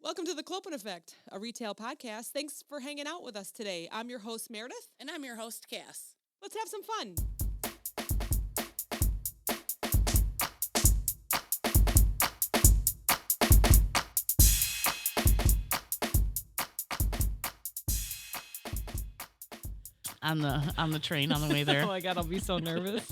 Welcome to The Clopen Effect, a retail podcast. Thanks for hanging out with us today. I'm your host, Meredith. And I'm your host, Cass. Let's have some fun. On the train on the way there. Oh my God, I'll be so nervous.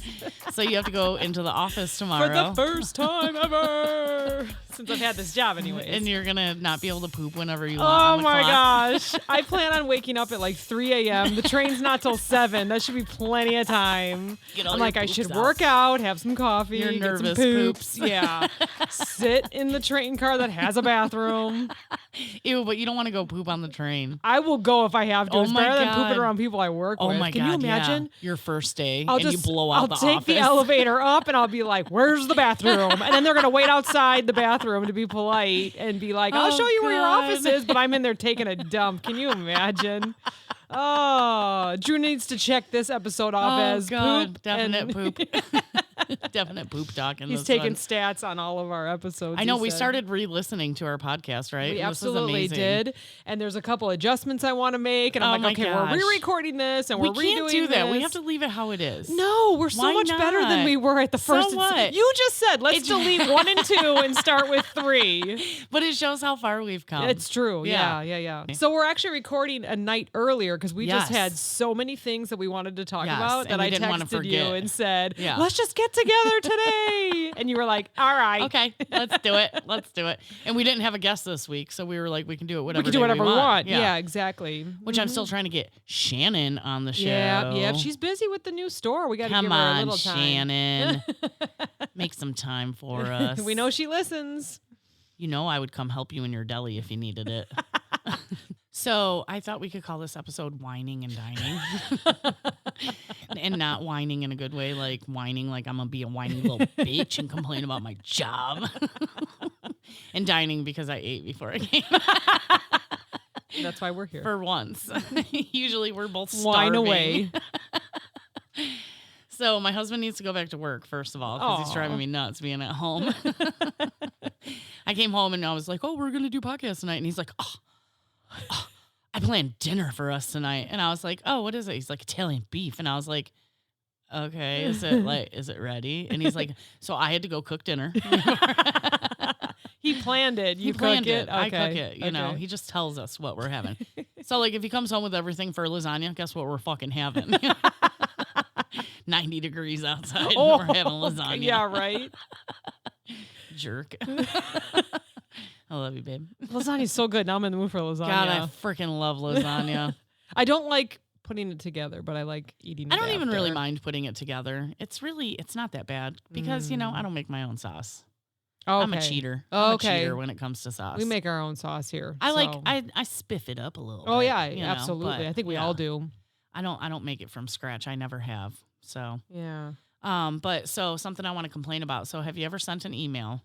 So you have to go into the office tomorrow. For the first time ever. Since I've had this job anyways. And you're going to not be able to poop whenever you want. Oh on the my clock. gosh. I plan on waking up at like 3 a.m. The train's not till 7. That should be plenty of time. I'm like, I should work out, have some coffee, Your get nervous some poops. poops. Yeah. Sit in the train car that has a bathroom. Ew, but you don't want to go poop on the train. I will go if I have to. Oh It's my better than God. pooping around people I work Oh with. my Can God, you imagine? yeah. Your first day I'll you blow out the I'll take office. the elevator up and I'll be like, where's the bathroom? And then they're going to wait outside the bathroom to be polite and be like, I'll Oh, show you where your God. office is, but I'm in there taking a dump. Can you imagine? Oh, Drew needs to check this episode off as God. poop. Definite and poop. Definite poop talk in He's this taking one. stats on all of our episodes. I know he we said. started re-listening to our podcast, right? We This is absolutely amazing. did. And there's a couple adjustments I want to make. And I'm Oh like, my okay, gosh. we're re-recording this and We we're can't redoing do that. this. We have to leave it how it is. No, we're so Why much better than not? we were at the So first. what? You just said, let's delete 1 and 2 and start with 3. But it shows how far we've come. It's true. Yeah. Yeah. So we're actually recording a night earlier because we just Yes. had so many things that we wanted to talk Yes, about and that we I didn't wanna texted you forget. and said, Yeah. let's just get together today. And you were like, all right. Okay, let's do it. Let's do it. And we didn't have a guest this week, so we were like, we can do it whatever We can do day whatever we want. Yeah. Yeah, exactly. Which I'm still trying to get Shannon on the show. Yeah. She's busy with the new store. We got to give Come her a on, little time. Shannon. Make some time for us. We know she listens. You know I would come help you in your deli if you needed it. So I thought we could call this episode Whining and Dining. And not whining in a good way, like whining like I'm going to be a whiny little bitch and complain about my job. And dining because I ate before I came. That's why we're here. For once. Usually we're both Wine starving. away. So my husband needs to go back to work, first of all, because he's Aw. driving me nuts being at home. I came home and I was like, oh, we're going to do podcast tonight. And he's like, oh, I planned dinner for us tonight. And I was like, oh, what is it? He's like, Italian beef. And I was like, okay, is it ready? And he's like, so I had to go cook dinner. He planned it. You He planned cook it. I cook Okay. it. You know, Okay. he just tells us what we're having. So, like, if he comes home with everything for lasagna, guess what we're fucking having? 90 degrees outside. Oh, We're having lasagna. Yeah, right. Jerk. I love you, babe. Lasagna's so good. Now I'm in the mood for lasagna. God, I freaking love lasagna. I don't like putting it together, but I like eating it I don't even really after. mind putting it together. It's not that bad because, you know, I don't make my own sauce. Okay. I'm a cheater. I'm Okay. a cheater when it comes to sauce. We make our own sauce here. I like, so- I spiff it up a little Oh bit. yeah, you know, absolutely. but, I think we yeah. all do. I don't make it from scratch. I never have. So, Yeah. but so something I want to complain about. So have you ever sent an email?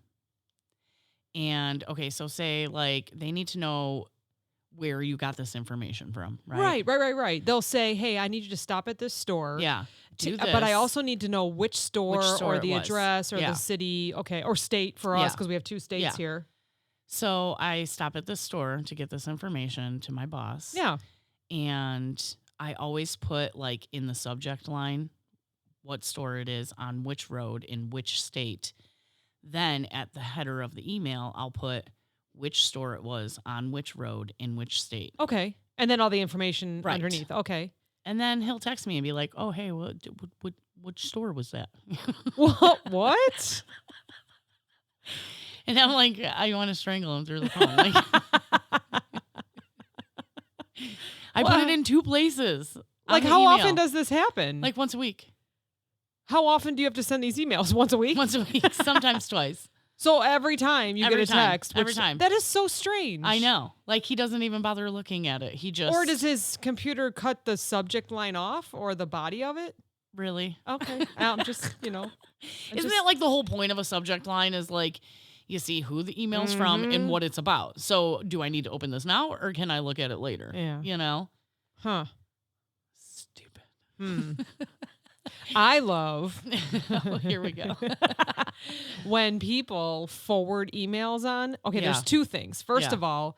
And okay, so say like they need to know where you got this information from, right? Right. They'll say, "Hey, I need you to stop at this store." Yeah. But I also need to know which store store or it the was. address or Yeah. the city, okay, or state for us Yeah. because we have 2 states Yeah. here. So I stop at this store to get this information to my boss. Yeah. And I always put like in the subject line what store it is on which road in which state. Then at the header of the email, I'll put which store it was on which road in which state. Okay. And then all the information Right. underneath. Okay. And then he'll text me and be like, "Oh, hey, which store was that?" What? And I'm like, I want to strangle him through the phone. Like, I put it in 2 places. on Like, the how email. often does this happen? Like once a week. how often do you have to send these emails? Once a week? Once a week, sometimes twice. So every time you Every get a time. text. Every which- time. That is so strange. I know. Like he doesn't even bother looking at it. He just Or does his computer cut the subject line off or the body of it? really. Okay. I'm just, Isn't that like the whole point of a subject line is like you see who the email's from and what it's about. So do I need to open this now or can I look at it later? Yeah. You know? Huh. Stupid. I love Oh, here we go. when people forward emails on. Okay, there's two things. First of all,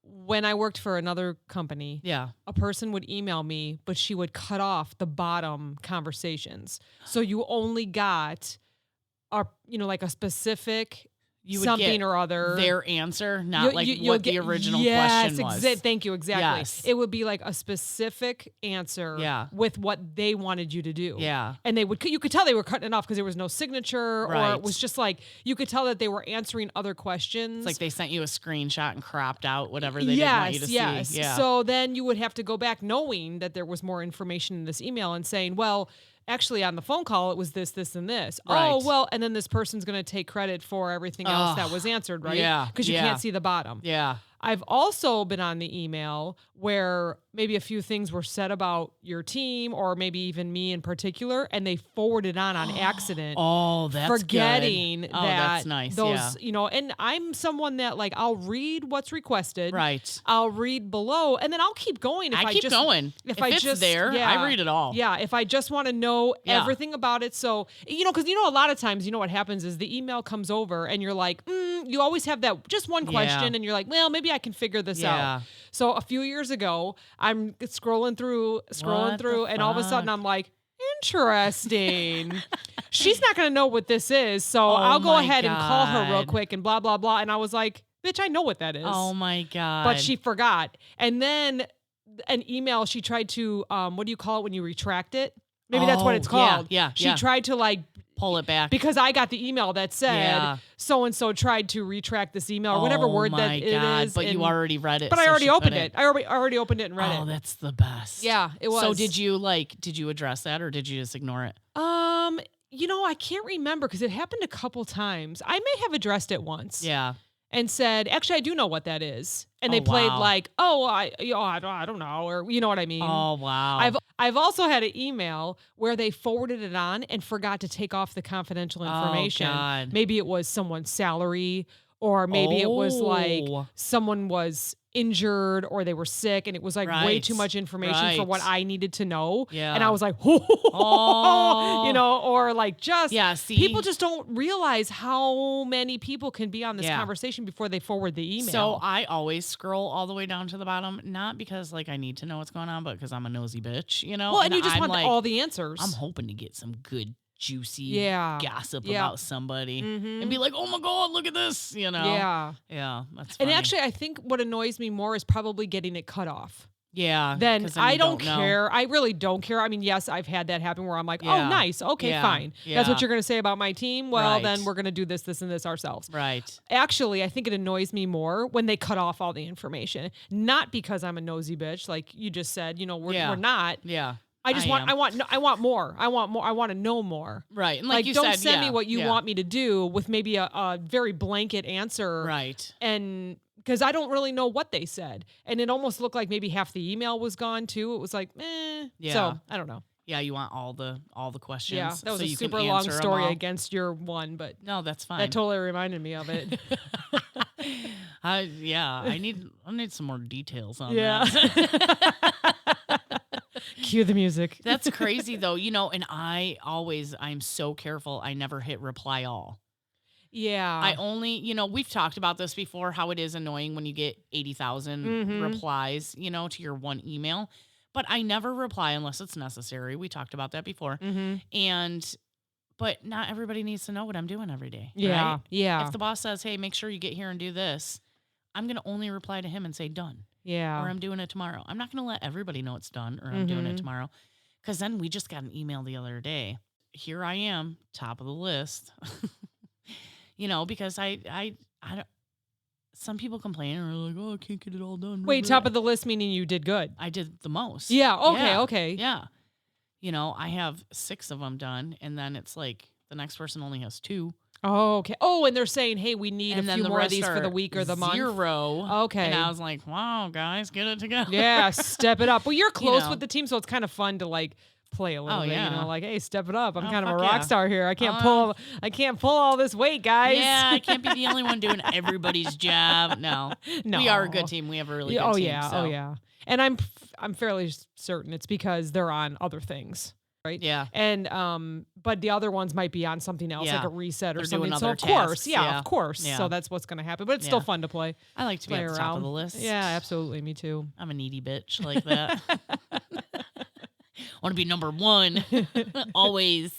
when I worked for another company, a person would email me, but she would cut off the bottom conversations. So you only got like a specific something or other. Their answer, not what the original question was. Thank you. Exactly. Yes. It would be like a specific answer with what they wanted you to do. Yeah. And you could tell they were cutting it off because there was no signature or it was just like, you could tell that they were answering other questions. It's like they sent you a screenshot and cropped out whatever they didn't want you to see. Yeah. So then you would have to go back knowing that there was more information in this email and saying, well, actually, on the phone call, it was this, this, and this. Right. Oh, well, and then this person's going to take credit for everything else that was answered, right? Yeah. Because you can't see the bottom. Yeah. I've also been on the email where maybe a few things were said about your team or maybe even me in particular, and they forwarded on accident. Oh, that's forgetting good. that That's nice. Those, and I'm someone that like I'll read what's requested. Right. I'll read below, and then I'll keep going. I keep going. If it's there, I read it all. Yeah, if I just want to know everything about it. So, because a lot of times, what happens is the email comes over and you're like, you always have that just one question and you're like, well, maybe I can figure this out. So a few years ago, I'm scrolling through, and all of a sudden I'm like, interesting. She's not going to know what this is. So I'll go ahead and call her real quick and blah, blah, blah. And I was like, bitch, I know what that is. Oh my God. But she forgot. And then an email, she tried to, what do you call it when you retract it? Maybe that's what it's called. Yeah. She tried to pull it back because I got the email that said so-and-so tried to retract this email or whatever word that it is. But you already read it. But I already opened it. I already opened it and read it. Oh, that's the best. Yeah, it was. So did you address that or did you just ignore it? I can't remember because it happened a couple times. I may have addressed it once. Yeah. And said, actually, I do know what that is. And they played I don't know, or you know what I mean. Oh, wow. I've also had an email where they forwarded it on and forgot to take off the confidential information. Oh, God. Maybe it was someone's salary, or maybe it was like someone was injured or they were sick, and it was like way too much information for what I needed to know. Yeah. And I was like, or like people just don't realize how many people can be on this conversation before they forward the email. So I always scroll all the way down to the bottom, not because I need to know what's going on, but because I'm a nosy bitch, Well, and you just want all the answers. I'm hoping to get some good juicy gossip about somebody and be like, oh my God, look at this, Yeah, that's funny. And actually, I think what annoys me more is probably getting it cut off. Yeah. Then I don't care. I really don't care. I mean, yes, I've had that happen where I'm like, oh, nice. Okay, fine. That's what you're going to say about my team? Well, then we're going to do this, this, and this ourselves. Right. Actually, I think it annoys me more when they cut off all the information. Not because I'm a nosy bitch, like you just said, we're not. Yeah. I want more. I want to know more. Right. And like you don't said, send me what you want me to do with maybe a very blanket answer. Right. And because I don't really know what they said. And it almost looked like maybe half the email was gone too. It was like, Yeah. So I don't know. Yeah, you want all the questions. Yeah, that was a super long story against your one, but no, that's fine. That totally reminded me of it. I need some more details on that. Cue the music. That's crazy though, and I'm so careful. I never hit reply all. Yeah. I only, we've talked about this before, how it is annoying when you get 80,000 replies, to your one email, but I never reply unless it's necessary. We talked about that before. But not everybody needs to know what I'm doing every day. Yeah. Right? Yeah. If the boss says, hey, make sure you get here and do this, I'm going to only reply to him and say done. Yeah. Or I'm doing it tomorrow. I'm not going to let everybody know it's done or I'm doing it tomorrow. Because then we just got an email the other day. Here I am, top of the list. Because I don't. Some people complain and are like, oh, I can't get it all done. Wait, top of the list meaning you did good. I did the most. Yeah. Okay. Yeah. I have 6 of them done, and then it's like the next person only has 2. Oh, okay. Oh, and they're saying, hey, we need a few more of these for the week or the month. 0. Okay. And I was like, wow, guys, get it together. Yeah, step it up. Well, you're close with the team, so it's kind of fun to play a little bit. Like, hey, step it up. I'm kind of a rock star here. I can't pull all this weight, guys. Yeah, I can't be the only one doing everybody's job. No. We are a good team. We have a really good team. Oh yeah. And I'm fairly certain it's because they're on other things. right? Yeah. And but the other ones might be on something else, like a reset or They're something. doing So other of course, tasks. of course. Yeah. So that's what's gonna happen. But it's still fun to play. I like to be play at the around. top of the list. Yeah, absolutely. Me too. I'm a needy bitch like that. Want to be number one. Always.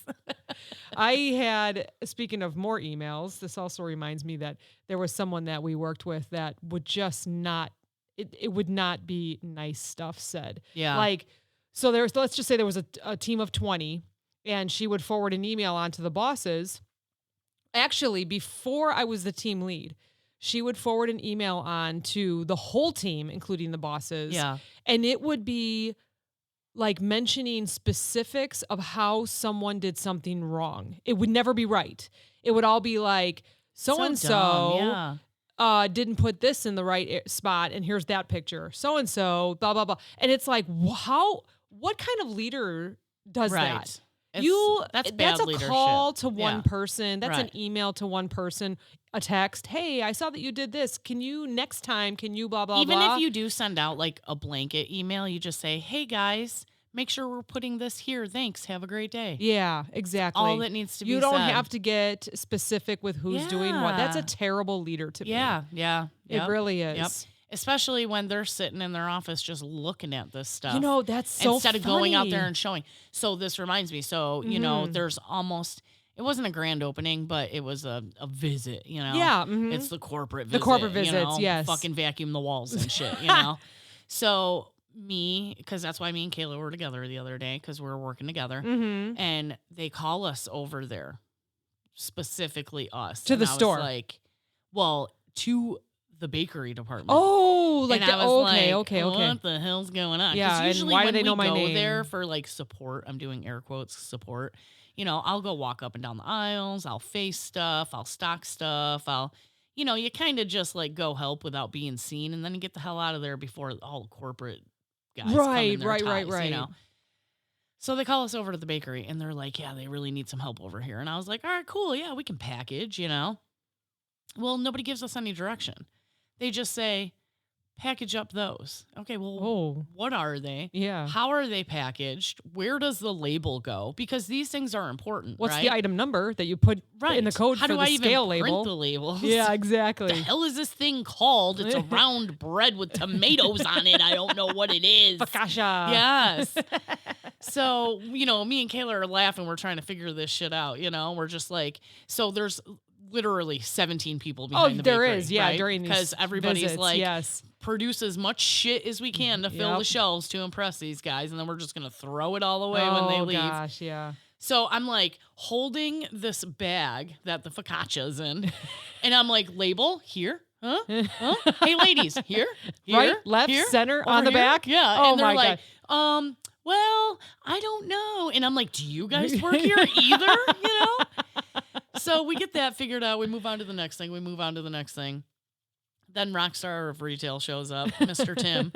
I had, speaking of more emails, this also reminds me that there was someone that we worked with that would just not, it would not be nice stuff said. Yeah. Like, so let's just say there was a team of 20 and she would forward an email on to the bosses. Actually, before I was the team lead, she would forward an email on to the whole team, including the bosses. Yeah. And it would be like mentioning specifics of how someone did something wrong. It would never be right. It would all be like, so-and-so didn't put this in the right spot, and here's that picture. So-and-so, blah, blah, blah. And it's like, what kind of leader does that? That's bad a leadership. Call to one person. That's Right. an email to one person. A text. Hey, I saw that you did this. Can you next time? Can you blah blah Even blah? if you do send out like a blanket email, you just say, "Hey guys, make sure we're putting this here. Thanks. Have a great day." Yeah, exactly. All that needs to be. You don't said. have to get specific with who's doing what. That's a Yeah. terrible leader to me. Yeah. It really is. Yep. Especially when they're sitting in their office just looking at this stuff. You know, that's so instead of going out there funny. and showing. So this reminds me. So, you know, there's almost, it wasn't a grand opening, but it was a visit, you know? Yeah. It's the corporate visit. The corporate you visits, know? yes. Fucking vacuum the walls and shit, you know? So because that's why me and Kayla were together the other day, because we were working together. Mm-hmm. And they call us over there, specifically us. To the I was store. like, well, to the bakery department. Oh, like And I was okay. What the hell's going on? 'Cause Yeah, and usually why do when they we know my go name? there for like support, I'm doing air quotes support. You know, I'll go walk up and down the aisles. I'll face stuff. I'll stock stuff. You kind of just like go help without being seen, and then you get the hell out of there before all corporate guys come in their ties, Right. You know. So they call us over to the bakery, and they're like, "Yeah, they really need some help over here." And I was like, "All right, cool. Yeah, we can package." You know. Well, nobody gives us any direction. They just say, package up those. Okay, well, what are they? Yeah. How are they packaged? Where does the label go? Because these things are important, What's right? the item number that you put in the code How for do the I scale even print label? the labels? Yeah, The exactly. hell is this thing called? It's a round bread with tomatoes on it. I don't know what it is. Focaccia. Yes. So, me and Kayla are laughing. We're trying to figure this shit out, We're just like, so there's literally 17 people behind the bakery. There is, yeah, right? during these because everybody's visits, like, yes. produce as much shit as we can to fill the shelves to impress these guys, and then we're just gonna throw it all away when they leave. Oh gosh, yeah. So I'm like holding this bag that the focaccia's in, and I'm like, label here. Huh? Hey, ladies, here, Right, left, here, center, over on the here? back? Yeah. Oh and they're my like, well, I don't know. And I'm like, do you guys work here either? So we get that figured out. We move on to the next thing. Then Rockstar of Retail shows up, Mr. Tim.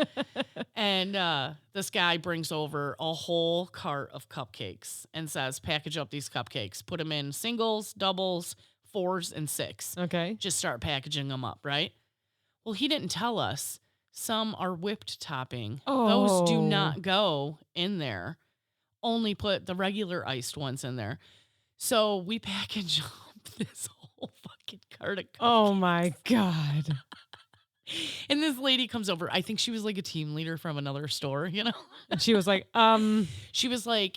And this guy brings over a whole cart of cupcakes and says, package up these cupcakes. Put them in singles, doubles, 4s, and 6. Okay. Just start packaging them up, right? Well, he didn't tell us. Some are whipped topping. Those do not go in there. Only put the regular iced ones in there. So we package up this whole fucking cart of cupcakes. Oh my God. And this lady comes over. I think she was like a team leader from another store, And she was like, She was like,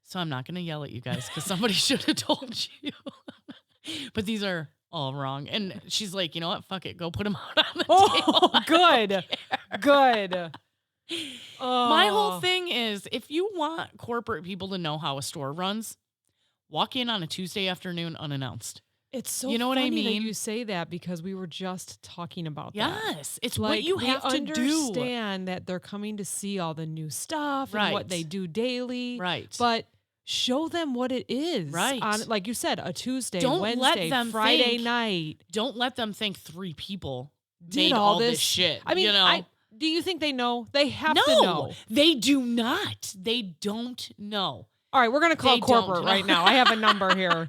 so I'm not going to yell at you guys because somebody should have told you. But these are all wrong. And she's like, you know what? Fuck it. Go put them out on the table. Good. Good. My whole thing is, if you want corporate people to know how a store runs, walk in on a Tuesday afternoon unannounced. It's so You know what I funny mean? that you say that because we were just talking about that. Yes. It's Like, what you we have to do. understand that they're coming to see all the new stuff and what Right. they do daily. Right. But show them what it is. Right. On, like you said, a Tuesday, Don't let Wednesday, them Friday think- night. Don't let them think 3 people Did made all this shit. I mean, do you think they know? They have to know. They do not. They don't know. All right, we're gonna call They don't corporate know. right now. I have a number here.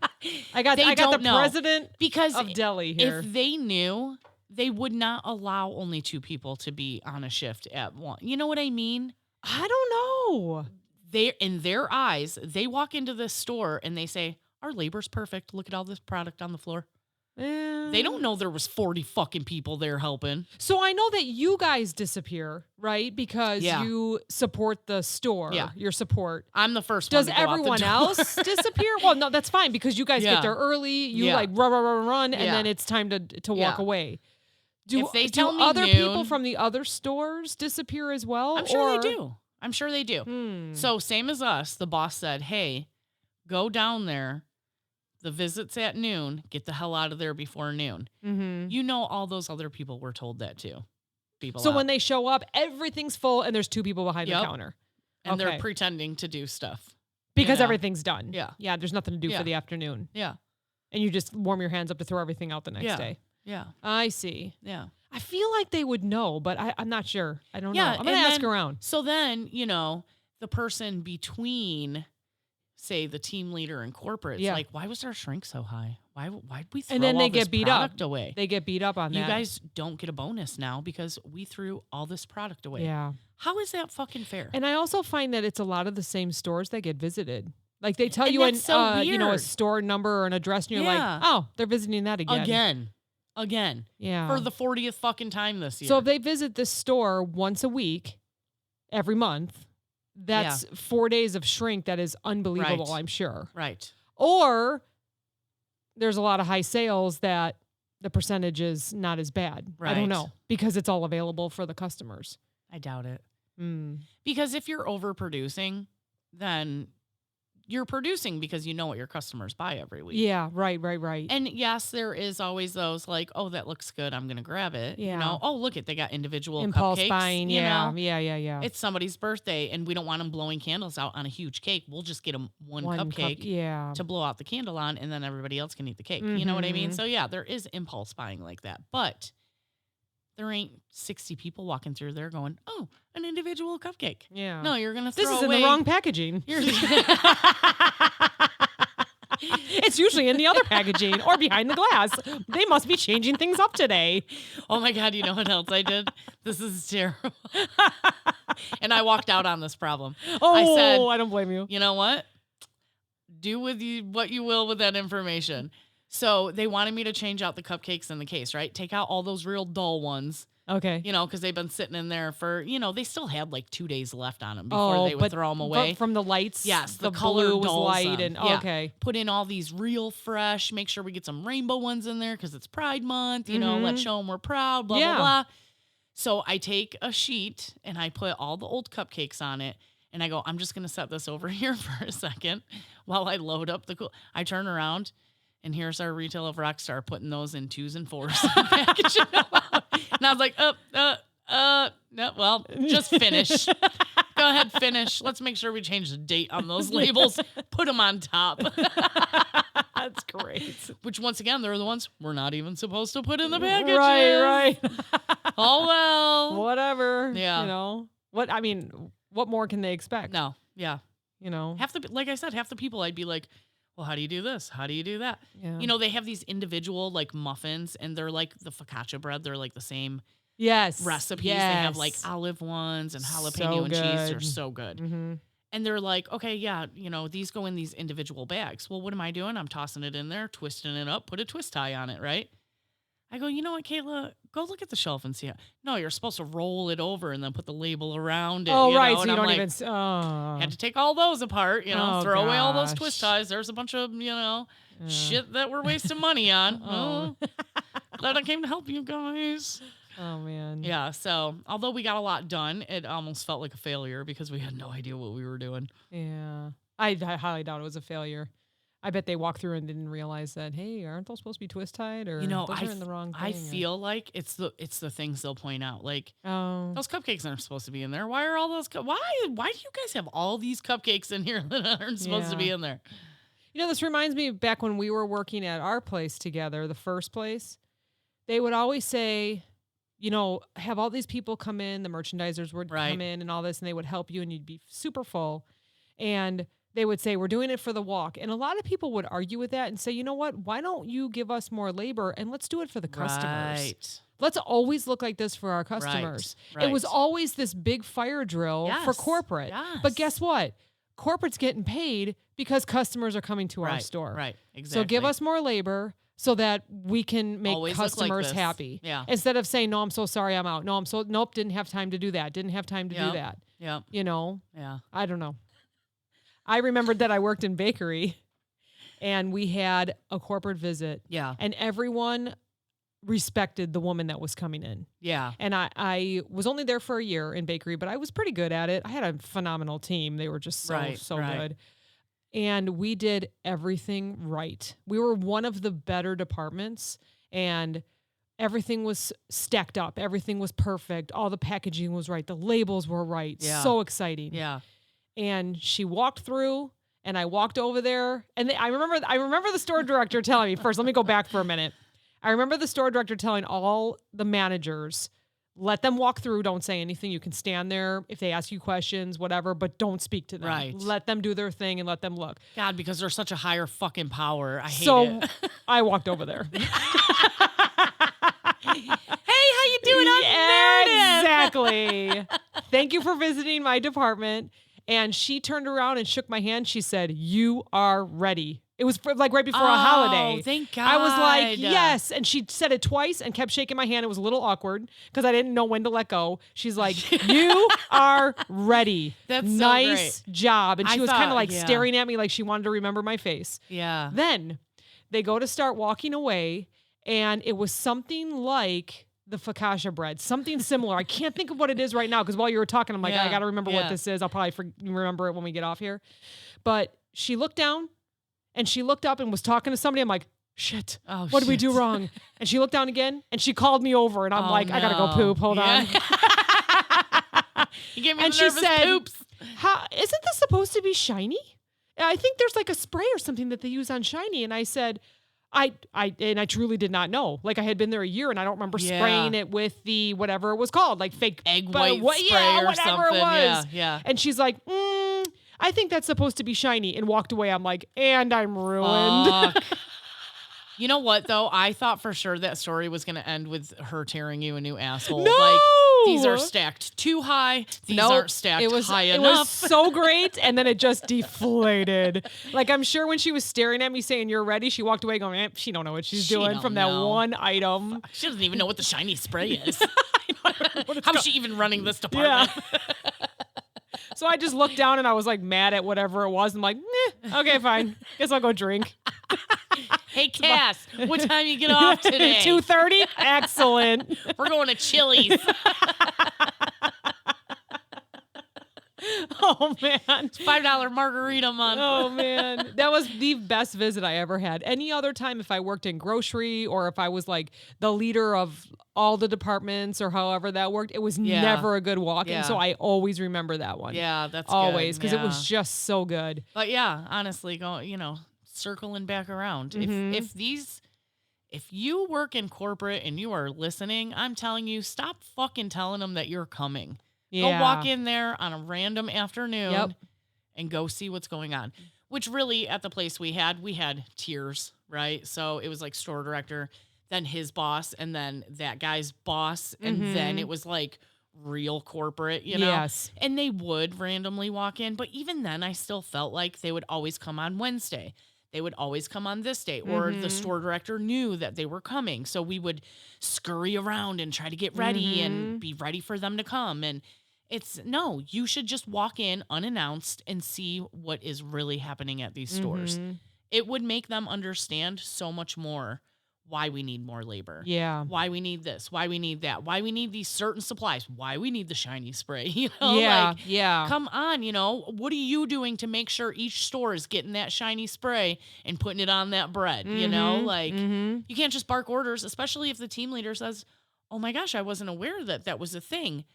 I got the don't know. president Because of Delhi here. if they knew, they would not allow only 2 people to be on a shift at once. You know what I mean? I don't know. they, in their eyes, they walk into this store and they say, our labor's perfect. Look at all this product on the floor. They don't know there was 40 fucking people there helping. So I know that you guys disappear, right? Because you support the store. Yeah. Your support. I'm the first one to go everyone out the door. else disappear? Well, no, that's fine because you guys get there early. You like run, and then it's time to walk away. Do other people from the other stores disappear as well? I'm sure they do. I'm sure they do. So same as us, the boss said, hey, go down there. The visit's at noon. Get the hell out of there before noon. Mm-hmm. You know, all those other people were told that too. So when they show up, everything's full and there's 2 people behind the counter. And they're pretending to do stuff. Because everything's done. Yeah. Yeah, there's nothing to do for the afternoon. Yeah. And you just warm your hands up to throw everything out the next day. Yeah. I see. Yeah. I feel like they would know, but I'm not sure. I don't know. I'm going to ask around. So then, you know, the person between, say, the team leader and corporate, like, why was our shrink so high? Why'd we throw all this product away? They get beat up on that. You guys don't get a bonus now because we threw all this product away. Yeah. How is that fucking fair? And I also find that it's a lot of the same stores that get visited. Like they tell you a store number or an address, and you're like, oh, they're visiting that again. Again. Yeah. For the 40th fucking time this year. So if they visit this store once a week, every month, that's 4 days of shrink that is unbelievable, I'm sure. Right. Or there's a lot of high sales that the percentage is not as bad. Right. I don't know. Because it's all available for the customers. I doubt it. Because if you're overproducing, then you're producing because you know what your customers buy every week. Yeah, right. And yes, there is always those like, oh, that looks good, I'm going to grab it. Yeah. You know, oh, look they got individual impulse cupcakes. Buying, yeah. It's somebody's birthday and we don't want them blowing candles out on a huge cake. We'll just get them one cupcake to blow out the candle on and then everybody else can eat the cake. Mm-hmm. You know what I mean? So yeah, there is impulse buying like that. But there ain't 60 people walking through there going, oh, an individual cupcake. Yeah. No, you're going to throw This is away. In the wrong packaging. It's usually in the other packaging or behind the glass. They must be changing things up today. Oh, my God. You know what else I did? This is terrible. And I walked out on this problem. Oh, I said, I don't blame you. You know what? Do with you what you will with that information. So they wanted me to change out the cupcakes in the case, right? Take out all those real dull ones. Okay. You know, because they've been sitting in there for, you know, they still had like 2 days left on them before they would throw them away. But from the lights? Yes. The color was light. And okay. Put in all these real fresh, make sure we get some rainbow ones in there because it's Pride Month. You know, let's show them we're proud, blah, blah, blah. So I take a sheet and I put all the old cupcakes on it. And I go, I'm just going to set this over here for a second while I load up the I turn around. And here's our Retail of Rockstar putting those in 2s and 4s. And I was like, no, well, just finish. Go ahead, finish. Let's make sure we change the date on those labels. Put them on top. That's great. Which, once again, they're the ones we're not even supposed to put in the package. Right. Oh, well. Whatever. Yeah. You know, what more can they expect? No. Yeah. You know, like I said, half the people I'd be like, well, how do you do this? How do you do that? Yeah. You know, they have these individual like muffins and they're like the focaccia bread. They're like the same recipes. Yes. They have like olive ones and jalapeno and cheese. They're so good. Mm-hmm. And they're like, okay, yeah, you know, these go in these individual bags. Well, what am I doing? I'm tossing it in there, twisting it up, put a twist tie on it, right? I go, you know what, Kayla, go look at the shelf and see how. No, you're supposed to roll it over and then put the label around it. Oh, you right. know? So and you I'm don't like, even. Oh. Had to take all those apart, you know, throw away all those twist ties. There's a bunch of, you know, shit that we're wasting money on. Glad I came to help you guys. Oh, man. Yeah. So although we got a lot done, it almost felt like a failure because we had no idea what we were doing. Yeah. I highly doubt it was a failure. I bet they walked through and didn't realize that, hey, aren't those supposed to be twist tied? Or those are in the wrong thing. I feel like it's the things they'll point out. Like, those cupcakes aren't supposed to be in there. Why are all those why do you guys have all these cupcakes in here that aren't supposed to be in there? You know, this reminds me of back when we were working at our place together, the first place. They would always say, you know, have all these people come in, the merchandisers would come in and all this, and they would help you and you'd be super full. And they would say, we're doing it for the walk. And a lot of people would argue with that and say, you know what? Why don't you give us more labor and let's do it for the customers? Right. Let's always look like this for our customers. Right. It was always this big fire drill for corporate. Yes. But guess what? corporate's getting paid because customers are coming to our store. Right, exactly. So give us more labor so that we can make Always customers like happy. Yeah. Instead of saying, no, I'm so sorry, I'm out. No, nope, didn't have time to do that. Didn't have time to do that. Yeah. You know? Yeah. I don't know. I remembered that I worked in bakery and we had a corporate visit. Yeah. And everyone respected the woman that was coming in. Yeah. And I was only there for a year in bakery, but I was pretty good at it. I had a phenomenal team. They were just so good. And we did everything right. We were one of the better departments, and everything was stacked up. Everything was perfect. All the packaging was right. The labels were right. Yeah. So exciting. Yeah. And she walked through, and I walked over there, and I remember the store director telling me, first, let me go back for a minute. I remember the store director telling all the managers, let them walk through, don't say anything. You can stand there if they ask you questions, whatever, but don't speak to them. Right. Let them do their thing and let them look. God, because they're such a higher fucking power. I hate it. I walked over there. Hey, how you doing? I'm Meredith. Exactly. Thank you for visiting my department. And she turned around and shook my hand. She said, you are ready. It was like right before a holiday. Thank God. I was like, yes. And she said it twice and kept shaking my hand. It was a little awkward because I didn't know when to let go. She's like, you are ready. That's nice job. And she was kind of like yeah. staring at me like she wanted to remember my face. Yeah. Then they go to start walking away, and it was something like the focaccia bread, something similar. I can't think of what it is right now because while you were talking, I'm like, I got to remember what this is. I'll probably remember it when we get off here. But she looked down. And she looked up and was talking to somebody. I'm like, shit, what did we do wrong? And she looked down again and she called me over. And I'm like, I got to go poop. Hold on. You gave me and the she nervous said, poops. Isn't this supposed to be shiny? I think there's like a spray or something that they use on shiny. And I said, I truly did not know. Like I had been there a year and I don't remember spraying it with the whatever it was called, like fake egg white spray or whatever something. it was. Yeah. And she's like, I think that's supposed to be shiny, and walked away. I'm like, and I'm ruined. You know what, though? I thought for sure that story was going to end with her tearing you a new asshole. No! Like, these are stacked too high. These aren't stacked high enough. It was so great, and then it just deflated. Like, I'm sure when she was staring at me saying, you're ready, she walked away going, she don't know what she's doing from that one item. She doesn't even know what the shiny spray is. How's she even running this department? Yeah. So I just looked down and I was like mad at whatever it was. I'm like, okay, fine. Guess I'll go drink. Hey, Cass, what time you get off today? 2:30? Excellent. We're going to Chili's. Oh, man. $5 margarita month. Oh, man. That was the best visit I ever had. Any other time, if I worked in grocery or if I was like the leader of all the departments or however that worked, it was never a good walk. And so I always remember that one. Yeah, that's always, good. because it was just so good. But yeah, honestly, circling back around. Mm-hmm. If you work in corporate and you are listening, I'm telling you, stop fucking telling them that you're coming. Yeah. Go walk in there on a random afternoon and go see what's going on. Which really, at the place we had tiers, right? So it was like store director, then his boss, and then that guy's boss, and then it was like real corporate, you know? Yes. And they would randomly walk in, but even then I still felt like they would always come on Wednesday. They would always come on this day, or the store director knew that they were coming. So we would scurry around and try to get ready and be ready for them to come. And you should just walk in unannounced and see what is really happening at these stores. It would make them understand so much more why we need more labor. Yeah. Why we need this, why we need that, why we need these certain supplies, why we need the shiny spray. Come on, what are you doing to make sure each store is getting that shiny spray and putting it on that bread? You can't just bark orders, especially if the team leader says, oh my gosh, I wasn't aware that was a thing.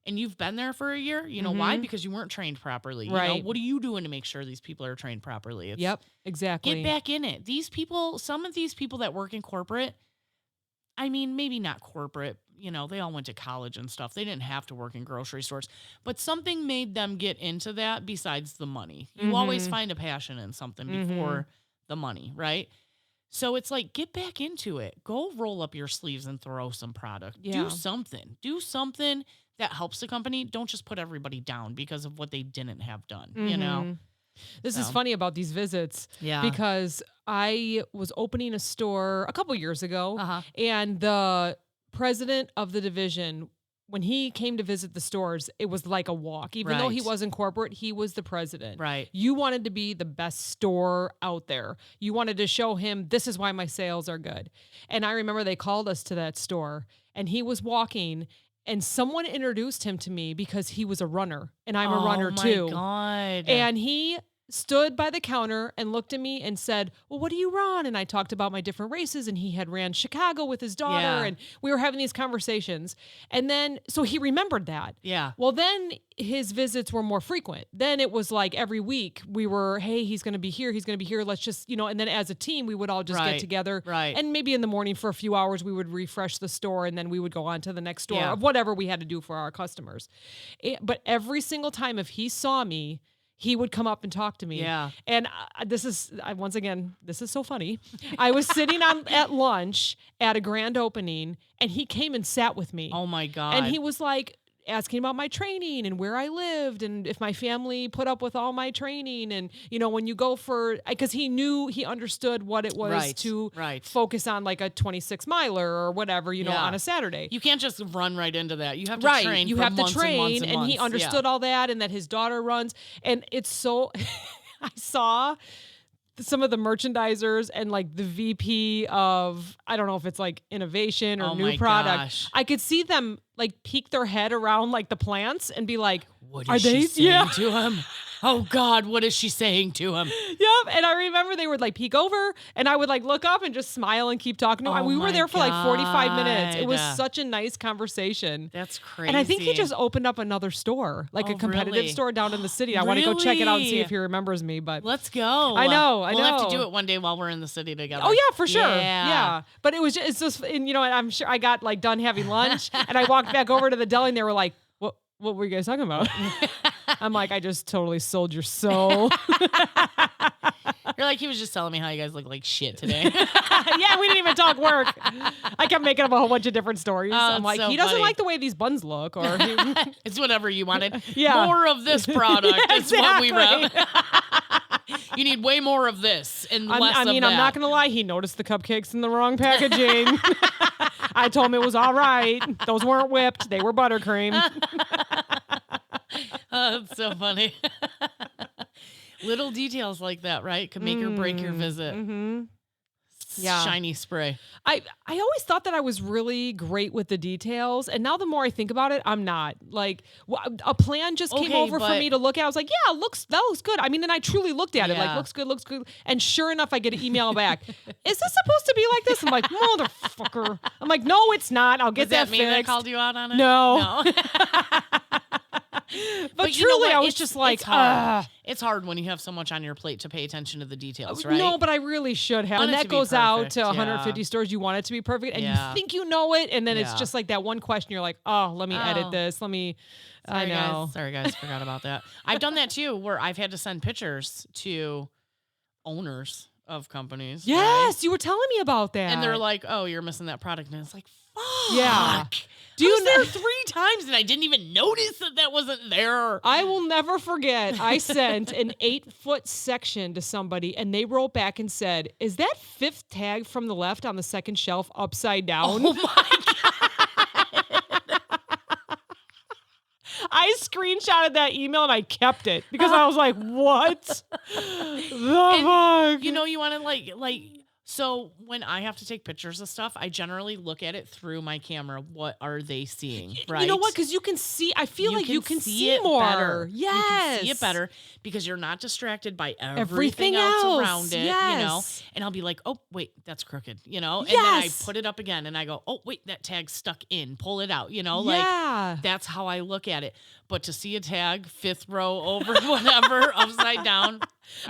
And you've been there for a year. You know why? Because you weren't trained properly. Right. What are you doing to make sure these people are trained properly? Yep, exactly. Get back in it. Some of these people that work in corporate, I mean, maybe not corporate. They all went to college and stuff. They didn't have to work in grocery stores. But something made them get into that besides the money. You always find a passion in something before the money, right? So it's like, get back into it. Go roll up your sleeves and throw some product. Yeah. Do something that helps the company. Don't just put everybody down because of what they didn't have done, This is funny about these visits. Yeah. Because I was opening a store a couple years ago, and the president of the division, when he came to visit the stores, it was like a walk. Even though he wasn't corporate, he was the president. Right. You wanted to be the best store out there. You wanted to show him, this is why my sales are good. And I remember they called us to that store, and he was walking, and someone introduced him to me because he was a runner, and I'm a runner too. Oh, my God. And he stood by the counter and looked at me and said, well, what do you run? And I talked about my different races, and he had ran Chicago with his daughter, and we were having these conversations. And then, so he remembered that. Yeah. Well, then his visits were more frequent. Then it was like every week we were, hey, he's going to be here. He's going to be here. Let's just, and then as a team, we would all just get together. Right. And maybe in the morning for a few hours, we would refresh the store, and then we would go on to the next store of whatever we had to do for our customers. But every single time, if he saw me, he would come up and talk to me. Yeah. And once again, this is so funny. I was sitting at lunch at a grand opening, and he came and sat with me. Oh, my God. And he was like asking about my training and where I lived and if my family put up with all my training. And, when you go because he understood what it was to focus on like a 26 miler or whatever, on a Saturday. You can't just run right into that. You have to train. You for have to months train. and months and months. He understood all that, and that his daughter runs. And it's so, I saw some of the merchandisers and like the VP of, I don't know if it's like innovation or new product. Gosh. I could see them like peek their head around like the plants and be like, what is she saying to him? Oh God, what is she saying to him? Yep. And I remember they would like peek over, and I would like look up and just smile and keep talking to him. We were there for like 45 minutes. It was such a nice conversation. That's crazy. And I think he just opened up another store, like a competitive store down in the city. I want to go check it out and see if he remembers me. But let's go. I know. We'll have to do it one day while we're in the city together. Oh yeah, for sure. Yeah. But it's just, and I'm sure I got like done having lunch, and I walked back over to the deli, and they were like, what were you guys talking about? I'm like, I just totally sold your soul. You're like, he was just telling me how you guys look like shit today. Yeah, we didn't even talk work. I kept making up a whole bunch of different stories. I'm like, so he doesn't funny. like the way these buns look. Or it's whatever you wanted. Yeah. More of this product is what we Exactly. read. You need way more of this and less of that. I'm not going to lie. He noticed the cupcakes in the wrong packaging. I told him it was all right. Those weren't whipped. They were buttercream. Oh, that's so funny. Little details like that, right? Could make or break your visit. Mm-hmm. Yeah. Shiny spray. I always thought that I was really great with the details, and now the more I think about it, I'm not. Like, a plan just came over for me to look at. I was like, yeah, that looks good. I mean, and I truly looked at it, like, looks good. And sure enough, I get an email back. Is this supposed to be like this? I'm like, motherfucker. I'm like, no, it's not. I'll get that me that fixed. called you out on it? No. But truly, I was just like, it's hard when you have so much on your plate to pay attention to the details, right? No, but I really should have. And that goes out to 150 stores. You want it to be perfect, and you think you know it, and then it's just like that one question. You're like, oh, let me edit this. I know. Sorry, guys. Forgot about that. I've done that too, where I've had to send pictures to owners of companies. Yes, right? you were telling me about that. And they're like, oh, you're missing that product. And it's like, fuck. Yeah. I was there 3 times and I didn't even notice that wasn't there. I will never forget. I sent an 8-foot section to somebody, and they wrote back and said, is that 5th tag from the left on the second shelf upside down? Oh my God. I screenshotted that email and I kept it because I was like, what the fuck? You want to like, so when I have to take pictures of stuff, I generally look at it through my camera. What are they seeing? Right? You know what? Because you can see. I feel like you can see it more. Better. Yes, you can see it better because you're not distracted by everything else around it. Yes. And I'll be like, oh wait, that's crooked. And Yes. then I put it up again, and I go, oh wait, that tag's stuck in. Pull it out. Like that's how I look at it. But to see a tag 5th row over whatever upside down.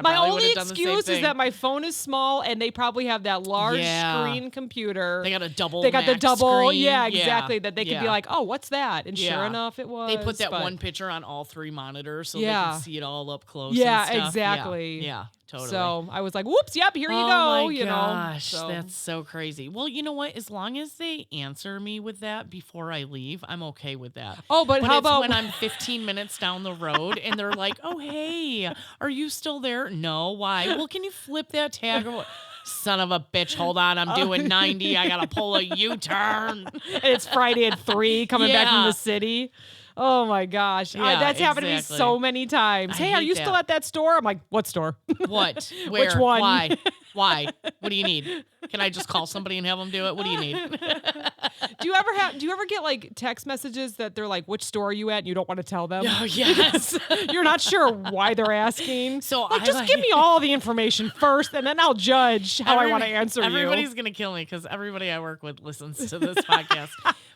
My only excuse is that my phone is small, and they probably have that large screen computer. They got a double. They got the double. Screen. Yeah, exactly. That they could be like, oh, what's that? And sure enough, it was. They put that one picture on all 3 monitors so they can see it all up close. Yeah, and stuff. exactly. Yeah. totally. So I was like, whoops, yep, here you go. Oh my you gosh, know, so. that's so crazy. Well, you know what? As long as they answer me with that before I leave, I'm okay with that. Oh, but how about when I'm 15 minutes down the road and they're like, "Oh, hey, are you still there?" No, why? Well, can you flip that tag? Son of a bitch, hold on, I'm doing 90. I gotta pull a U-turn. And it's Friday at 3 coming back from the city. Oh my gosh. Yeah, That's happened to me exactly. so many times. I Hey, are hate you still at that store? I'm like, what store? What? Where? Which one? Why? Why? What do you need? Can I just call somebody and have them do it? What do you need? Do you ever get like text messages that they're like, which store are you at? And you don't want to tell them? Oh, yes. You're not sure why they're asking. So like, just give me all the information first and then I'll judge how I want to answer you. Everybody's going to kill me because everybody I work with listens to this podcast.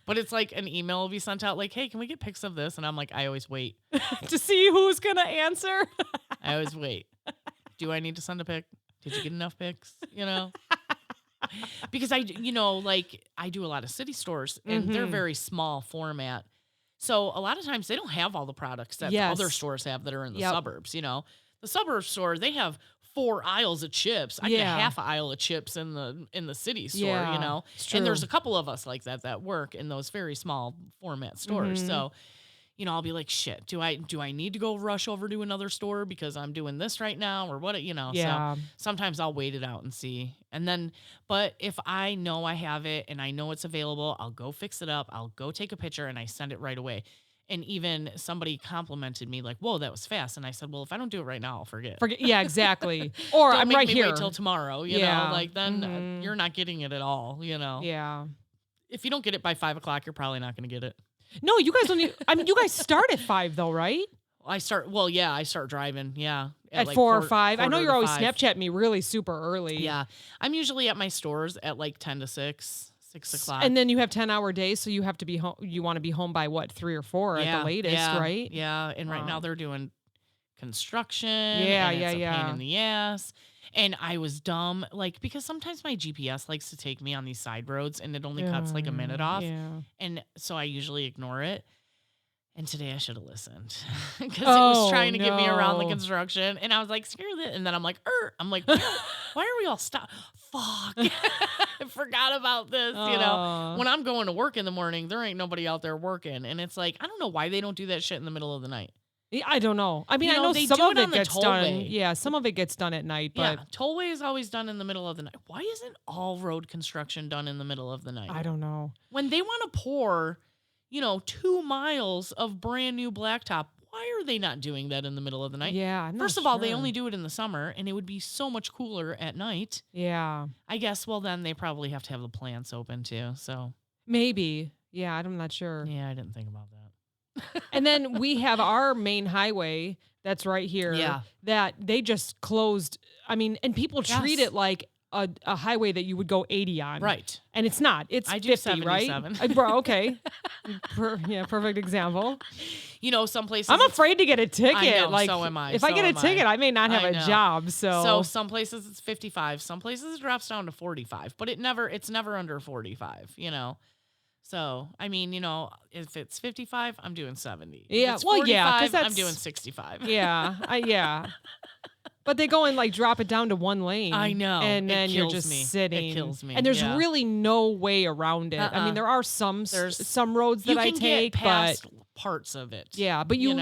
But it's like an email will be sent out like, hey, can we get pics of this? And I'm like, I always wait. To see who's going to answer? I always wait. Do I need to send a pic? Did you get enough pics? You know? Because I do a lot of city stores and they're very small format. So a lot of times they don't have all the products that other stores have that are in the suburbs, you know. The suburb store, they have 4 aisles of chips. I get a half aisle of chips in the city store, you know. And there's a couple of us like that work in those very small format stores. So, you know, I'll be like, shit, do I need to go rush over to another store because I'm doing this right now or what, you know? Yeah. So sometimes I'll wait it out and see. And then, but if I know I have it and I know it's available, I'll go fix it up. I'll go take a picture and I send it right away. And even somebody complimented me like, whoa, that was fast. And I said, well, if I don't do it right now, I'll forget. Yeah, exactly. Or Don't I'm make right me here. wait till tomorrow, you know, like then you're not getting it at all, you know? Yeah. If you don't get it by 5 o'clock, you're probably not going to get it. No, you guys don't need, I mean, you guys start at 5 though, right? I start driving, yeah. At like 4 or 5. I know 4:45 you're always Snapchat me really super early. Yeah. I'm usually at my stores at like 10 to 6 o'clock. And then you have 10-hour days, so you have to be home. You want to be home by what, 3 or 4 at the latest, right? Yeah. And right now they're doing construction. Yeah, and it's a pain in the ass. And I was dumb, like, because sometimes my GPS likes to take me on these side roads and it only cuts like a minute off. Yeah. And so I usually ignore it. And today I should have listened because it was trying to get me around the construction. And I was like, screw that. And then I'm like, why are we all stopped? Fuck. I forgot about this. You know, when I'm going to work in the morning, there ain't nobody out there working. And it's like, I don't know why they don't do that shit in the middle of the night. Yeah, I don't know. I mean, I know they some do of it it on the gets done. tollway. Yeah, some of it gets done at night, but Yeah, tollway is always done in the middle of the night. Why isn't all road construction done in the middle of the night? I don't know. When they want to pour, 2 miles of brand new blacktop, why are they not doing that in the middle of the night? Yeah, I'm not First of all, they sure. only do it in the summer, and it would be so much cooler at night. Yeah. I guess, well, then they probably have to have the plants open, too, so. Maybe. Yeah, I'm not sure. Yeah, I didn't think about that. And then we have our main highway that's right here that they just closed. I mean, and people treat it like a highway that you would go 80 on. Right. And it's not. It's I 50, do 77. right? Okay. Perfect example. Some places. I'm afraid to get a ticket. I know, like, so am I. If I get a ticket, I may not have a job. So some places it's 55. Some places it drops down to 45. But it's never under 45, So, I mean, if it's 55, I'm doing 70. Yeah, If it's well, 45, yeah, 'cause I'm doing 65. Yeah. But they go and like drop it down to 1 lane. I know. And then you're just sitting. It kills me. And there's really no way around it. I mean, there are some roads that I take, get past but parts of it. yeah, but you